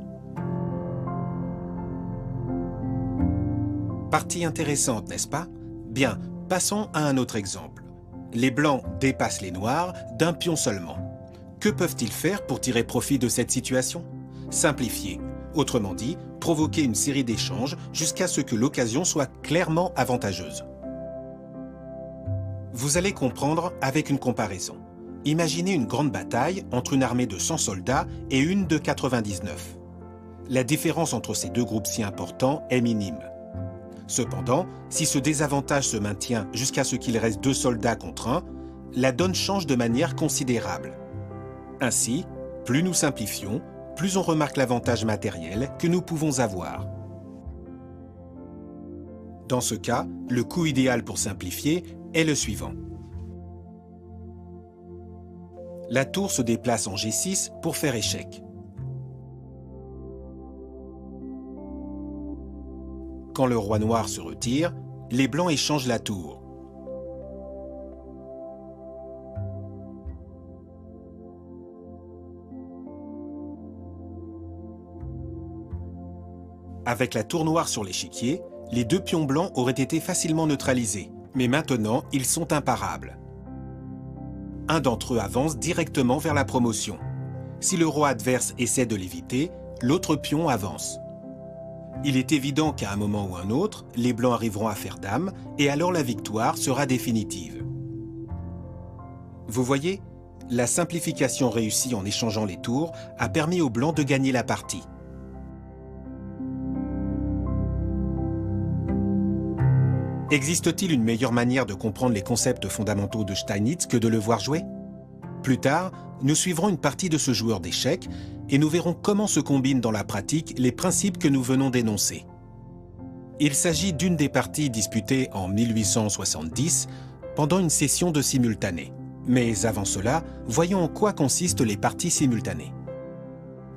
S1: Partie intéressante, n'est-ce pas? Bien, passons à un autre exemple. Les blancs dépassent les noirs d'un pion seulement. Que peuvent-ils faire pour tirer profit de cette situation? Simplifier, autrement dit, provoquer une série d'échanges jusqu'à ce que l'occasion soit clairement avantageuse. Vous allez comprendre avec une comparaison. Imaginez une grande bataille entre une armée de 100 soldats et une de 99. La différence entre ces deux groupes si importants est minime. Cependant, si ce désavantage se maintient jusqu'à ce qu'il reste 2 soldats contre 1, la donne change de manière considérable. Ainsi, plus nous simplifions, plus on remarque l'avantage matériel que nous pouvons avoir. Dans ce cas, le coup idéal pour simplifier est le suivant. La tour se déplace en G6 pour faire échec. Quand le roi noir se retire, les blancs échangent la tour. Avec la tour noire sur l'échiquier, les deux pions blancs auraient été facilement neutralisés. Mais maintenant, ils sont imparables. Un d'entre eux avance directement vers la promotion. Si le roi adverse essaie de l'éviter, l'autre pion avance. Il est évident qu'à un moment ou un autre, les blancs arriveront à faire dame, et alors la victoire sera définitive. Vous voyez, la simplification réussie en échangeant les tours a permis aux blancs de gagner la partie. Existe-t-il une meilleure manière de comprendre les concepts fondamentaux de Steinitz que de le voir jouer? Plus tard, nous suivrons une partie de ce joueur d'échecs et nous verrons comment se combinent dans la pratique les principes que nous venons d'énoncer. Il s'agit d'une des parties disputées en 1870 pendant une session de simultané. Mais avant cela, voyons en quoi consistent les parties simultanées.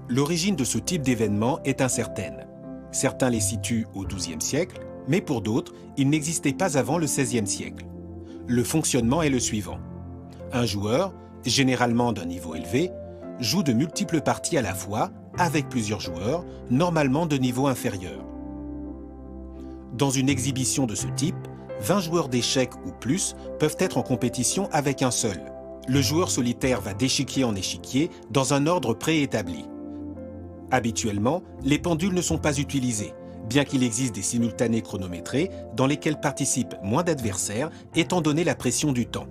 S1: L'origine de ce type d'événement est incertaine. Certains les situent au XIIe siècle, mais pour d'autres, il n'existait pas avant le XVIe siècle. Le fonctionnement est le suivant. Un joueur, généralement d'un niveau élevé, joue de multiples parties à la fois avec plusieurs joueurs, normalement de niveau inférieur. Dans une exhibition de ce type, 20 joueurs d'échecs ou plus peuvent être en compétition avec un seul. le joueur solitaire va d'échiquier en échiquier dans un ordre préétabli. Habituellement, les pendules ne sont pas utilisées, bien qu'il existe des simultanés chronométrés dans lesquels participent moins d'adversaires étant donné la pression du temps.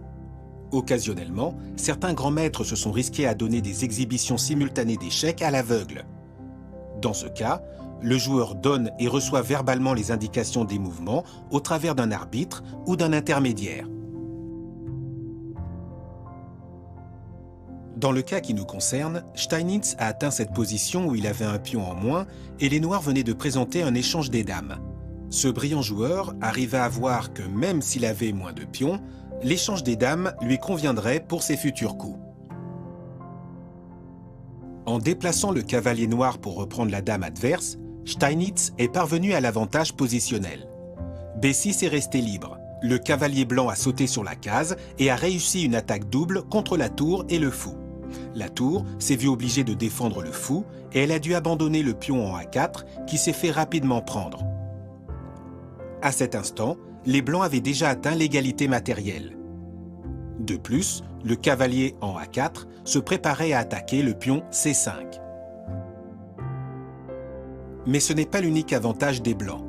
S1: Occasionnellement, certains grands maîtres se sont risqués à donner des exhibitions simultanées d'échecs à l'aveugle. Dans ce cas, le joueur donne et reçoit verbalement les indications des mouvements au travers d'un arbitre ou d'un intermédiaire. Dans le cas qui nous concerne, Steinitz a atteint cette position où il avait un pion en moins et les Noirs venaient de présenter un échange des dames. Ce brillant joueur arriva à voir que même s'il avait moins de pions, l'échange des dames lui conviendrait pour ses futurs coups. En déplaçant le cavalier noir pour reprendre la dame adverse, Steinitz est parvenu à l'avantage positionnel. B6 est resté libre. Le cavalier blanc a sauté sur la case et a réussi une attaque double contre la tour et le fou. La tour s'est vue obligée de défendre le fou et elle a dû abandonner le pion en A4 qui s'est fait rapidement prendre. À cet instant, les blancs avaient déjà atteint l'égalité matérielle. De plus, le cavalier en A4 se préparait à attaquer le pion C5. Mais ce n'est pas l'unique avantage des blancs.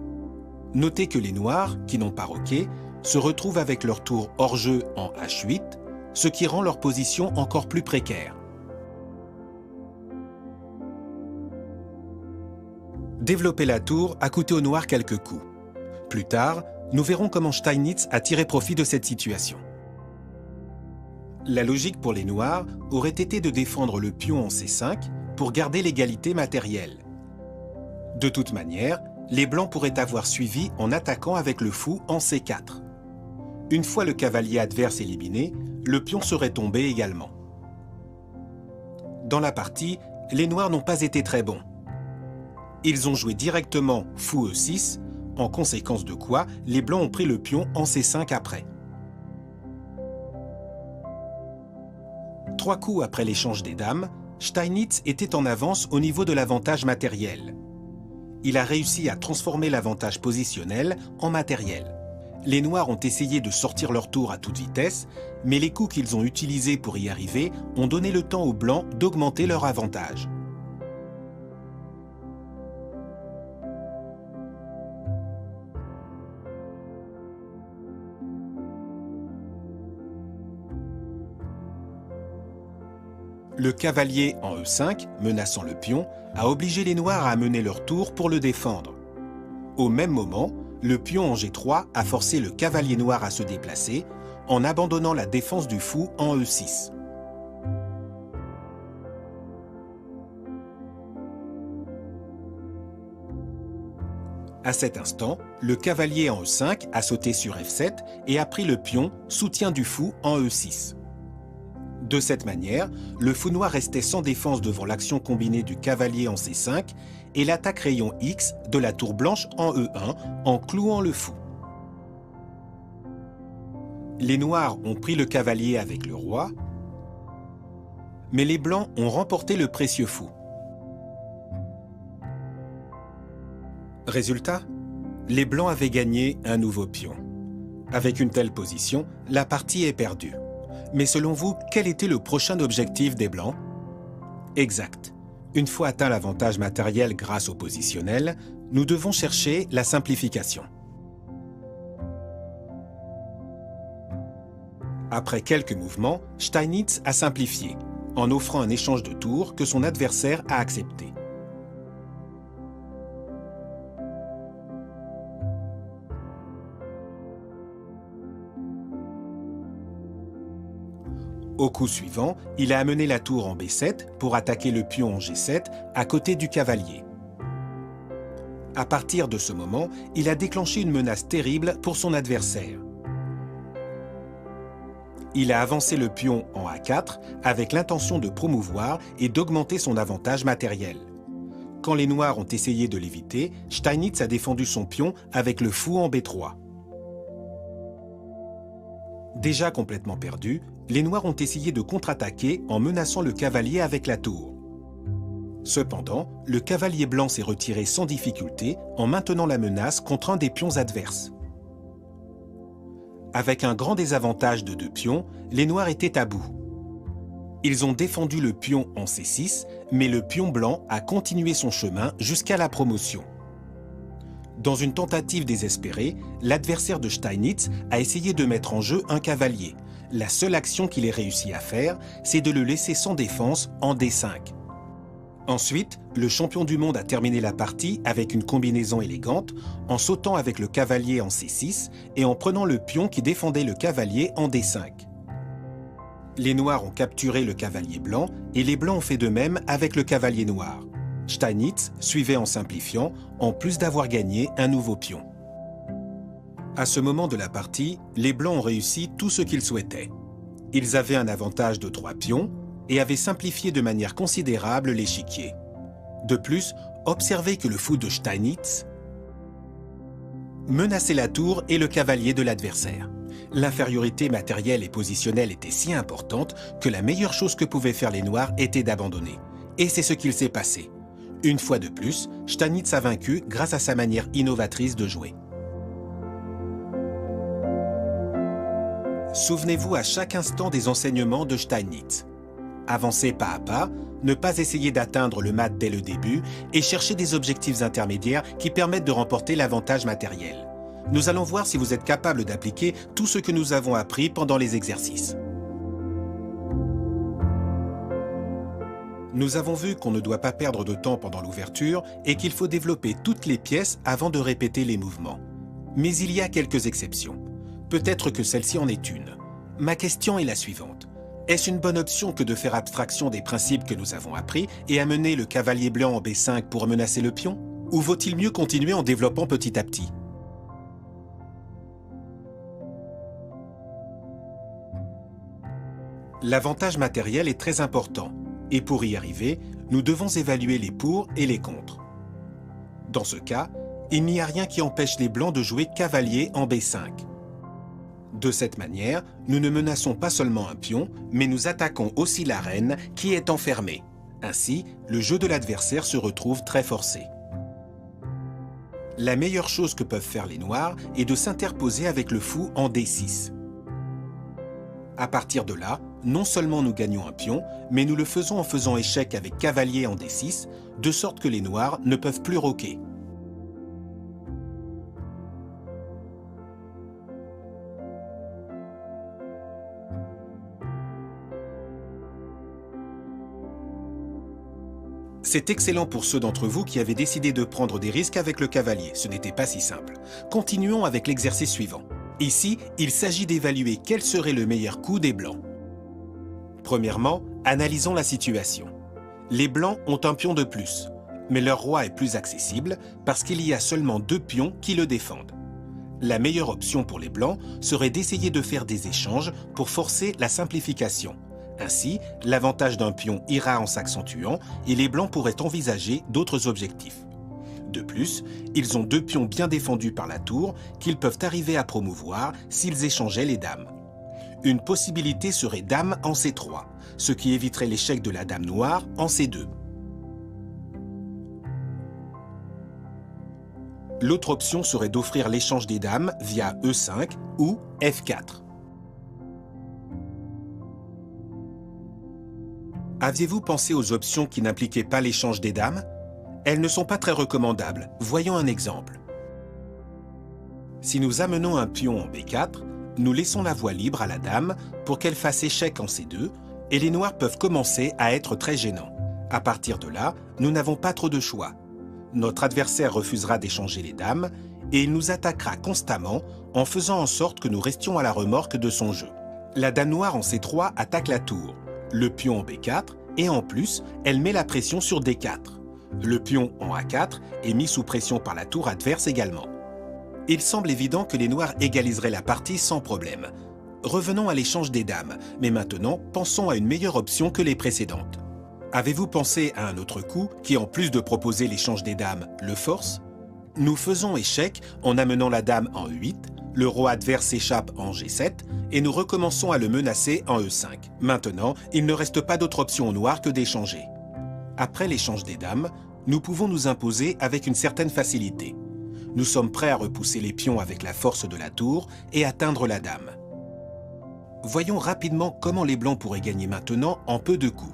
S1: Notez que les noirs, qui n'ont pas roqué, se retrouvent avec leur tour hors jeu en H8, ce qui rend leur position encore plus précaire. Développer la tour a coûté aux noirs quelques coups. Plus tard, nous verrons comment Steinitz a tiré profit de cette situation. La logique pour les noirs aurait été de défendre le pion en C5 pour garder l'égalité matérielle. De toute manière, les blancs pourraient avoir suivi en attaquant avec le fou en C4. Une fois le cavalier adverse éliminé, le pion serait tombé également. Dans la partie, les noirs n'ont pas été très bons. Ils ont joué directement fou E6, en conséquence de quoi les blancs ont pris le pion en C5 après. 3 coups après l'échange des dames, Steinitz était en avance au niveau de l'avantage matériel. Il a réussi à transformer l'avantage positionnel en matériel. Les noirs ont essayé de sortir leur tour à toute vitesse, mais les coups qu'ils ont utilisés pour y arriver ont donné le temps aux blancs d'augmenter leur avantage. Le cavalier en E5, menaçant le pion, a obligé les noirs à amener leur tour pour le défendre. Au même moment, le pion en G3 a forcé le cavalier noir à se déplacer en abandonnant la défense du fou en E6. À cet instant, le cavalier en E5 a sauté sur F7 et a pris le pion soutien du fou en E6. De cette manière, le fou noir restait sans défense devant l'action combinée du cavalier en C5 et l'attaque rayon X de la tour blanche en E1 en clouant le fou. Les noirs ont pris le cavalier avec le roi, mais les blancs ont remporté le précieux fou. Résultat, les blancs avaient gagné un nouveau pion. Avec une telle position, la partie est perdue. Mais selon vous, quel était le prochain objectif des blancs? Exact. Une fois atteint l'avantage matériel grâce au positionnel, nous devons chercher la simplification. Après quelques mouvements, Steinitz a simplifié, en offrant un échange de tours que son adversaire a accepté. Au coup suivant, il a amené la tour en B7 pour attaquer le pion en G7 à côté du cavalier. À partir de ce moment, il a déclenché une menace terrible pour son adversaire. Il a avancé le pion en A4 avec l'intention de promouvoir et d'augmenter son avantage matériel. Quand les noirs ont essayé de l'éviter, Steinitz a défendu son pion avec le fou en B3. Déjà complètement perdus, les noirs ont essayé de contre-attaquer en menaçant le cavalier avec la tour. Cependant, le cavalier blanc s'est retiré sans difficulté en maintenant la menace contre un des pions adverses. Avec un grand désavantage de 2 pions, les noirs étaient à bout. Ils ont défendu le pion en C6, mais le pion blanc a continué son chemin jusqu'à la promotion. Dans une tentative désespérée, l'adversaire de Steinitz a essayé de mettre en jeu un cavalier. La seule action qu'il ait réussi à faire, c'est de le laisser sans défense en D5. Ensuite, le champion du monde a terminé la partie avec une combinaison élégante, en sautant avec le cavalier en C6 et en prenant le pion qui défendait le cavalier en D5. Les noirs ont capturé le cavalier blanc et les blancs ont fait de même avec le cavalier noir. Steinitz suivait en simplifiant, en plus d'avoir gagné un nouveau pion. À ce moment de la partie, les blancs ont réussi tout ce qu'ils souhaitaient. Ils avaient un avantage de 3 pions et avaient simplifié de manière considérable l'échiquier. De plus, observez que le fou de Steinitz menaçait la tour et le cavalier de l'adversaire. L'infériorité matérielle et positionnelle était si importante que la meilleure chose que pouvaient faire les noirs était d'abandonner. Et c'est ce qu'il s'est passé. Une fois de plus, Steinitz a vaincu grâce à sa manière innovatrice de jouer. Souvenez-vous à chaque instant des enseignements de Steinitz. Avancez pas à pas, ne pas essayer d'atteindre le mat dès le début et chercher des objectifs intermédiaires qui permettent de remporter l'avantage matériel. Nous allons voir si vous êtes capable d'appliquer tout ce que nous avons appris pendant les exercices. Nous avons vu qu'on ne doit pas perdre de temps pendant l'ouverture et qu'il faut développer toutes les pièces avant de répéter les mouvements. Mais il y a quelques exceptions. Peut-être que celle-ci en est une. Ma question est la suivante. Est-ce une bonne option que de faire abstraction des principes que nous avons appris et amener le cavalier blanc en B5 pour menacer le pion? Ou vaut-il mieux continuer en développant petit à petit? L'avantage matériel est très important, et pour y arriver, nous devons évaluer les pour et les contre. Dans ce cas, il n'y a rien qui empêche les blancs de jouer cavalier en B5. De cette manière, nous ne menaçons pas seulement un pion, mais nous attaquons aussi la reine qui est enfermée. Ainsi, le jeu de l'adversaire se retrouve très forcé. La meilleure chose que peuvent faire les noirs est de s'interposer avec le fou en D6. À partir de là, non seulement nous gagnons un pion, mais nous le faisons en faisant échec avec cavalier en D6, de sorte que les noirs ne peuvent plus roquer. C'est excellent pour ceux d'entre vous qui avaient décidé de prendre des risques avec le cavalier. Ce n'était pas si simple. Continuons avec l'exercice suivant. Ici, il s'agit d'évaluer quel serait le meilleur coup des blancs. Premièrement, analysons la situation. Les blancs ont un pion de plus, mais leur roi est plus accessible parce qu'il y a seulement 2 pions qui le défendent. La meilleure option pour les blancs serait d'essayer de faire des échanges pour forcer la simplification. Ainsi, l'avantage d'un pion ira en s'accentuant et les blancs pourraient envisager d'autres objectifs. De plus, ils ont 2 pions bien défendus par la tour qu'ils peuvent arriver à promouvoir s'ils échangeaient les dames. Une possibilité serait dame en C3, ce qui éviterait l'échec de la dame noire en C2. L'autre option serait d'offrir l'échange des dames via E5 ou F4. Aviez-vous pensé aux options qui n'impliquaient pas l'échange des dames? Elles ne sont pas très recommandables. Voyons un exemple. Si nous amenons un pion en B4, nous laissons la voie libre à la dame pour qu'elle fasse échec en C2 et les noirs peuvent commencer à être très gênants. À partir de là, nous n'avons pas trop de choix. Notre adversaire refusera d'échanger les dames et il nous attaquera constamment en faisant en sorte que nous restions à la remorque de son jeu. La dame noire en C3 attaque la tour, le pion en B4 et en plus, elle met la pression sur D4. Le pion en A4 est mis sous pression par la tour adverse également. Il semble évident que les noirs égaliseraient la partie sans problème. Revenons à l'échange des dames, mais maintenant pensons à une meilleure option que les précédentes. Avez-vous pensé à un autre coup qui, en plus de proposer l'échange des dames, le force? Nous faisons échec en amenant la dame en E8, le roi adverse s'échappe en G7 et nous recommençons à le menacer en E5. Maintenant, il ne reste pas d'autre option au noir que d'échanger. Après l'échange des dames, nous pouvons nous imposer avec une certaine facilité. Nous sommes prêts à repousser les pions avec la force de la tour et atteindre la dame. Voyons rapidement comment les blancs pourraient gagner maintenant en peu de coups.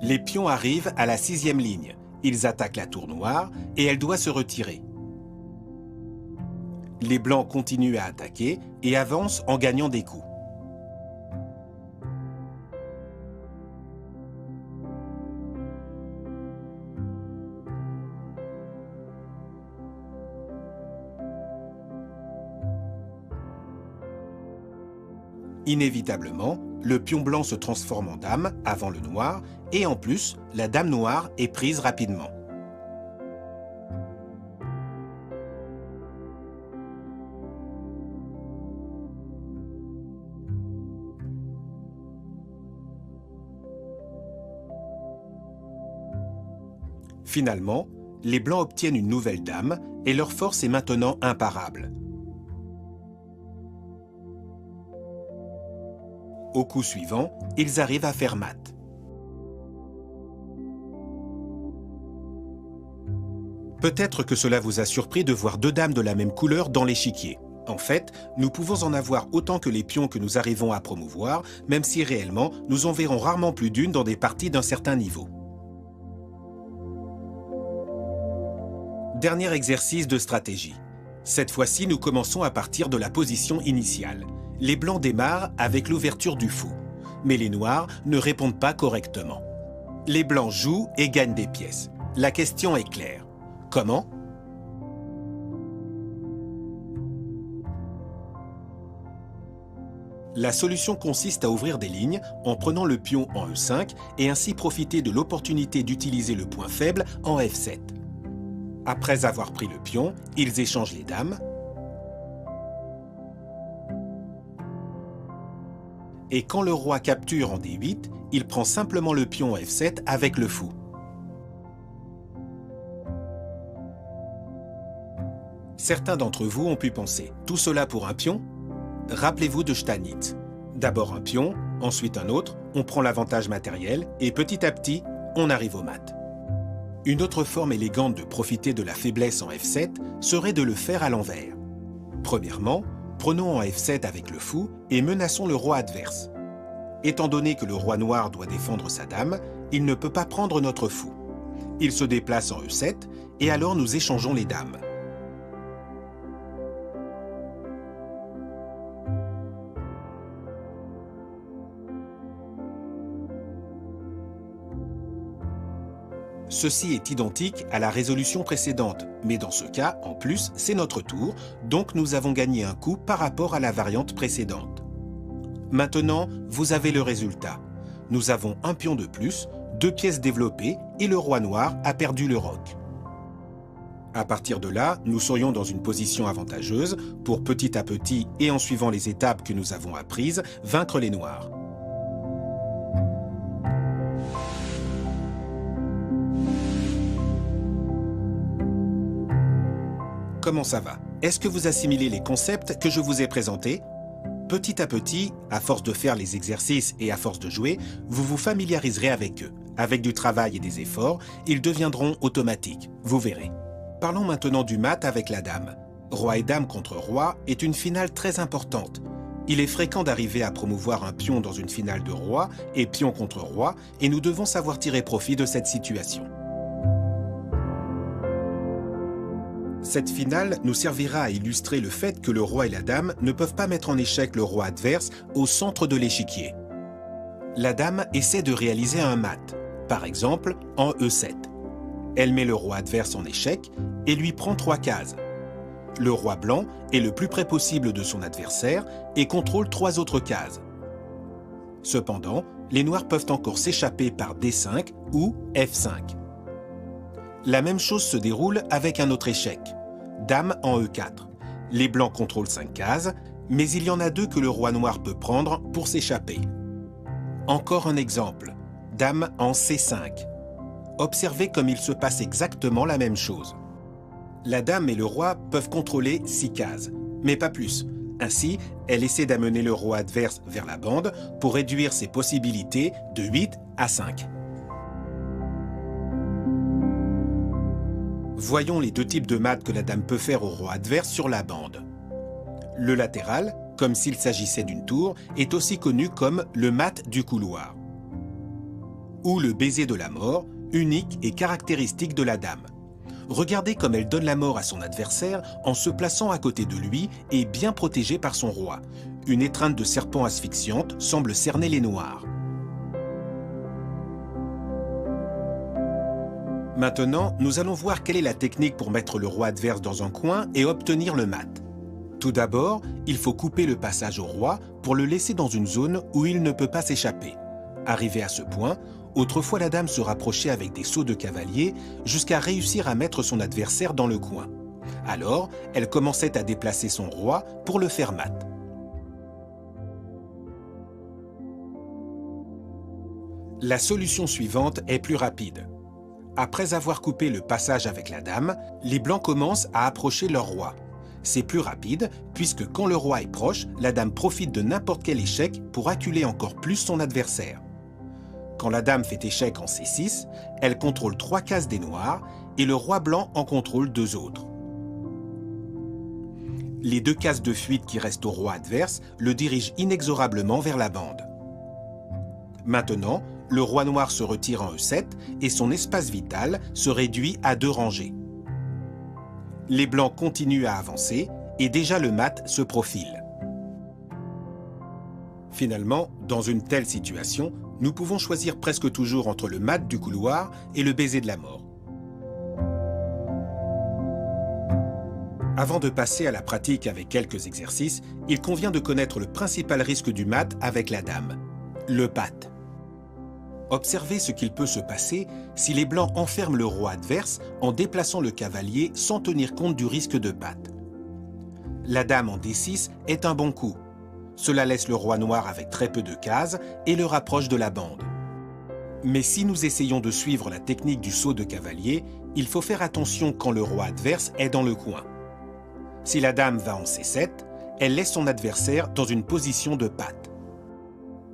S1: Les pions arrivent à la 6e ligne. Ils attaquent la tour noire et elle doit se retirer. Les blancs continuent à attaquer et avancent en gagnant des coups. Inévitablement, le pion blanc se transforme en dame avant le noir et en plus, la dame noire est prise rapidement. Finalement, les blancs obtiennent une nouvelle dame et leur force est maintenant imparable. Au coup suivant, ils arrivent à faire mat. Peut-être que cela vous a surpris de voir deux dames de la même couleur dans l'échiquier. En fait, nous pouvons en avoir autant que les pions que nous arrivons à promouvoir, même si réellement, nous en verrons rarement plus d'une dans des parties d'un certain niveau. Dernier exercice de stratégie. Cette fois-ci, nous commençons à partir de la position initiale. Les blancs démarrent avec l'ouverture du fou, mais les noirs ne répondent pas correctement. Les blancs jouent et gagnent des pièces. La question est claire. Comment ? La solution consiste à ouvrir des lignes en prenant le pion en E5 et ainsi profiter de l'opportunité d'utiliser le point faible en F7. Après avoir pris le pion, ils échangent les dames. Et quand le roi capture en D8, il prend simplement le pion en F7 avec le fou. Certains d'entre vous ont pu penser, tout cela pour un pion ? Rappelez-vous de Steinitz. D'abord un pion, ensuite un autre, on prend l'avantage matériel et petit à petit, on arrive au mat. Une autre forme élégante de profiter de la faiblesse en F7 serait de le faire à l'envers. Premièrement, prenons en F7 avec le fou et menaçons le roi adverse. Étant donné que le roi noir doit défendre sa dame, il ne peut pas prendre notre fou. Il se déplace en E7 et alors nous échangeons les dames. Ceci est identique à la résolution précédente, mais dans ce cas, en plus, c'est notre tour, donc nous avons gagné un coup par rapport à la variante précédente. Maintenant, vous avez le résultat. Nous avons un pion de plus, 2 pièces développées et le roi noir a perdu le roc. À partir de là, nous serions dans une position avantageuse pour petit à petit et en suivant les étapes que nous avons apprises, vaincre les noirs. Comment ça va? Est-ce que vous assimilez les concepts que je vous ai présentés? Petit à petit, à force de faire les exercices et à force de jouer, vous vous familiariserez avec eux. Avec du travail et des efforts, ils deviendront automatiques, vous verrez. Parlons maintenant du mat avec la dame. Roi et dame contre roi est une finale très importante. Il est fréquent d'arriver à promouvoir un pion dans une finale de roi et pion contre roi, et nous devons savoir tirer profit de cette situation. Cette finale nous servira à illustrer le fait que le roi et la dame ne peuvent pas mettre en échec le roi adverse au centre de l'échiquier. La dame essaie de réaliser un mat, par exemple en E7. Elle met le roi adverse en échec et lui prend 3 cases. Le roi blanc est le plus près possible de son adversaire et contrôle 3 autres cases. Cependant, les noirs peuvent encore s'échapper par D5 ou F5. La même chose se déroule avec un autre échec. Dame en E4. Les blancs contrôlent 5 cases, mais il y en a 2 que le roi noir peut prendre pour s'échapper. Encore un exemple. Dame en C5. Observez comme il se passe exactement la même chose. La dame et le roi peuvent contrôler 6 cases, mais pas plus. Ainsi, elle essaie d'amener le roi adverse vers la bande pour réduire ses possibilités de 8 à 5. Voyons les deux types de mat que la dame peut faire au roi adverse sur la bande. Le latéral, comme s'il s'agissait d'une tour, est aussi connu comme le mat du couloir. Ou le baiser de la mort, unique et caractéristique de la dame. Regardez comme elle donne la mort à son adversaire en se plaçant à côté de lui et bien protégée par son roi. Une étreinte de serpent asphyxiante semble cerner les noirs. Maintenant, nous allons voir quelle est la technique pour mettre le roi adverse dans un coin et obtenir le mat. Tout d'abord, il faut couper le passage au roi pour le laisser dans une zone où il ne peut pas s'échapper. Arrivé à ce point, autrefois la dame se rapprochait avec des sauts de cavalier jusqu'à réussir à mettre son adversaire dans le coin. Alors, elle commençait à déplacer son roi pour le faire mat. La solution suivante est plus rapide. Après avoir coupé le passage avec la dame, les blancs commencent à approcher leur roi. C'est plus rapide puisque quand le roi est proche, la dame profite de n'importe quel échec pour acculer encore plus son adversaire. Quand la dame fait échec en C6, elle contrôle 3 cases des noirs et le roi blanc en contrôle 2 autres. Les 2 cases de fuite qui restent au roi adverse le dirigent inexorablement vers la bande. Maintenant, le roi noir se retire en E7 et son espace vital se réduit à 2 rangées. Les blancs continuent à avancer et déjà le mat se profile. Finalement, dans une telle situation, nous pouvons choisir presque toujours entre le mat du couloir et le baiser de la mort. Avant de passer à la pratique avec quelques exercices, il convient de connaître le principal risque du mat avec la dame, le pat. Observez ce qu'il peut se passer si les blancs enferment le roi adverse en déplaçant le cavalier sans tenir compte du risque de patte. La dame en D6 est un bon coup. Cela laisse le roi noir avec très peu de cases et le rapproche de la bande. Mais si nous essayons de suivre la technique du saut de cavalier, il faut faire attention quand le roi adverse est dans le coin. Si la dame va en C7, elle laisse son adversaire dans une position de patte.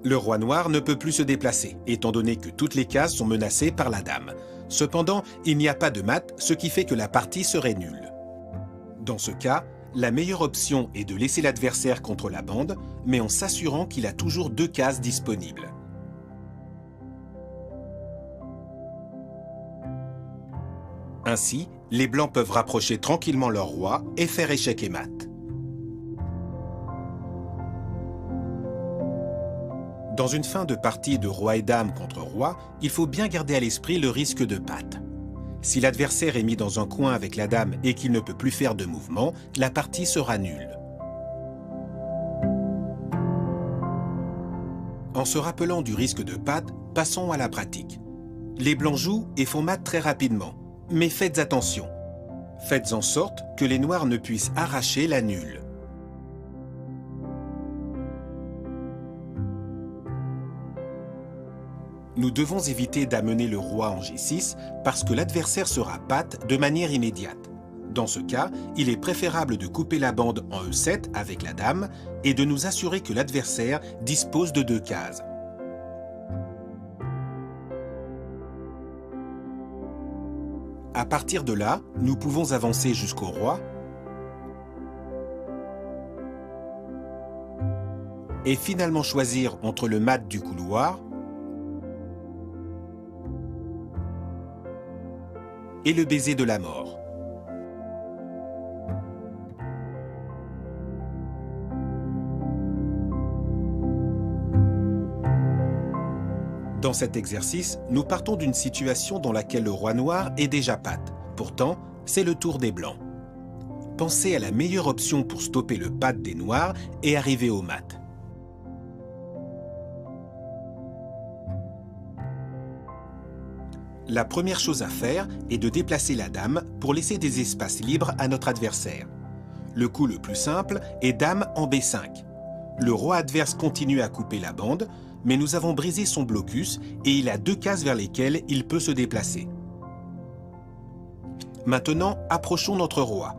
S1: Le roi noir ne peut plus se déplacer, étant donné que toutes les cases sont menacées par la dame. Cependant, il n'y a pas de mat, ce qui fait que la partie serait nulle. Dans ce cas, la meilleure option est de laisser l'adversaire contre la bande, mais en s'assurant qu'il a toujours 2 cases disponibles. Ainsi, les blancs peuvent rapprocher tranquillement leur roi et faire échec et mat. Dans une fin de partie de roi et dame contre roi, il faut bien garder à l'esprit le risque de patte. Si l'adversaire est mis dans un coin avec la dame et qu'il ne peut plus faire de mouvement, la partie sera nulle. En se rappelant du risque de patte, passons à la pratique. Les blancs jouent et font mat très rapidement, mais faites attention. Faites en sorte que les noirs ne puissent arracher la nulle. Nous devons éviter d'amener le roi en G6 parce que l'adversaire sera patte de manière immédiate. Dans ce cas, il est préférable de couper la bande en E7 avec la dame et de nous assurer que l'adversaire dispose de 2 cases. À partir de là, nous pouvons avancer jusqu'au roi et finalement choisir entre le mat du couloir et le baiser de la mort. Dans cet exercice, nous partons d'une situation dans laquelle le roi noir est déjà patte. Pourtant, c'est le tour des blancs. Pensez à la meilleure option pour stopper le patte des noirs et arriver au mat. La première chose à faire est de déplacer la dame pour laisser des espaces libres à notre adversaire. Le coup le plus simple est dame en B5. Le roi adverse continue à couper la bande, mais nous avons brisé son blocus et il a 2 cases vers lesquelles il peut se déplacer. Maintenant, approchons notre roi.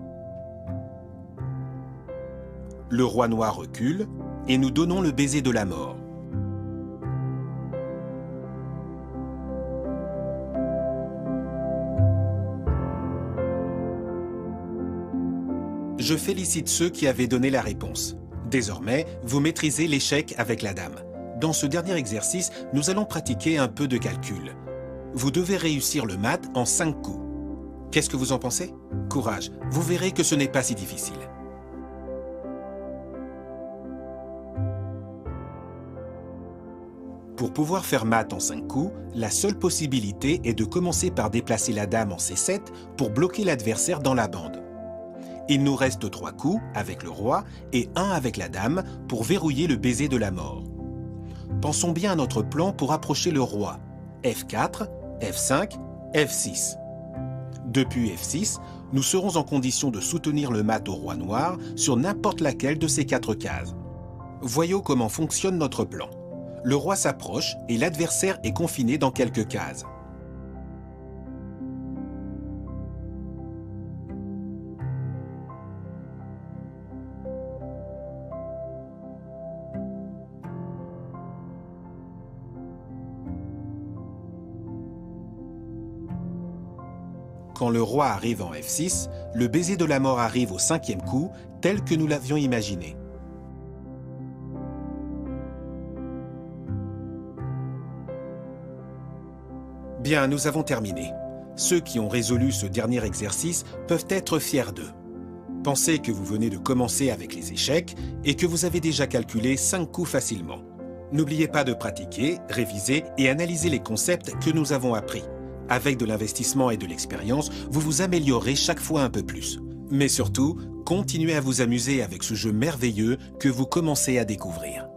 S1: Le roi noir recule et nous donnons le baiser de la mort. Je félicite ceux qui avaient donné la réponse. Désormais, vous maîtrisez l'échec avec la dame. Dans ce dernier exercice, nous allons pratiquer un peu de calcul. Vous devez réussir le mat en 5 coups. Qu'est-ce que vous en pensez? Courage, vous verrez que ce n'est pas si difficile. Pour pouvoir faire mat en 5 coups, la seule possibilité est de commencer par déplacer la dame en C7 pour bloquer l'adversaire dans la bande. Il nous reste 3 coups avec le roi et 1 avec la dame pour verrouiller le baiser de la mort. Pensons bien à notre plan pour approcher le roi. F4, F5, F6. Depuis F6, nous serons en condition de soutenir le mat au roi noir sur n'importe laquelle de ces 4 cases. Voyons comment fonctionne notre plan. Le roi s'approche et l'adversaire est confiné dans quelques cases. Quand le roi arrive en F6, le baiser de la mort arrive au 5e coup, tel que nous l'avions imaginé. Bien, nous avons terminé. Ceux qui ont résolu ce dernier exercice peuvent être fiers d'eux. Pensez que vous venez de commencer avec les échecs et que vous avez déjà calculé 5 coups facilement. N'oubliez pas de pratiquer, réviser et analyser les concepts que nous avons appris. Avec de l'investissement et de l'expérience, vous vous améliorez chaque fois un peu plus. Mais surtout, continuez à vous amuser avec ce jeu merveilleux que vous commencez à découvrir.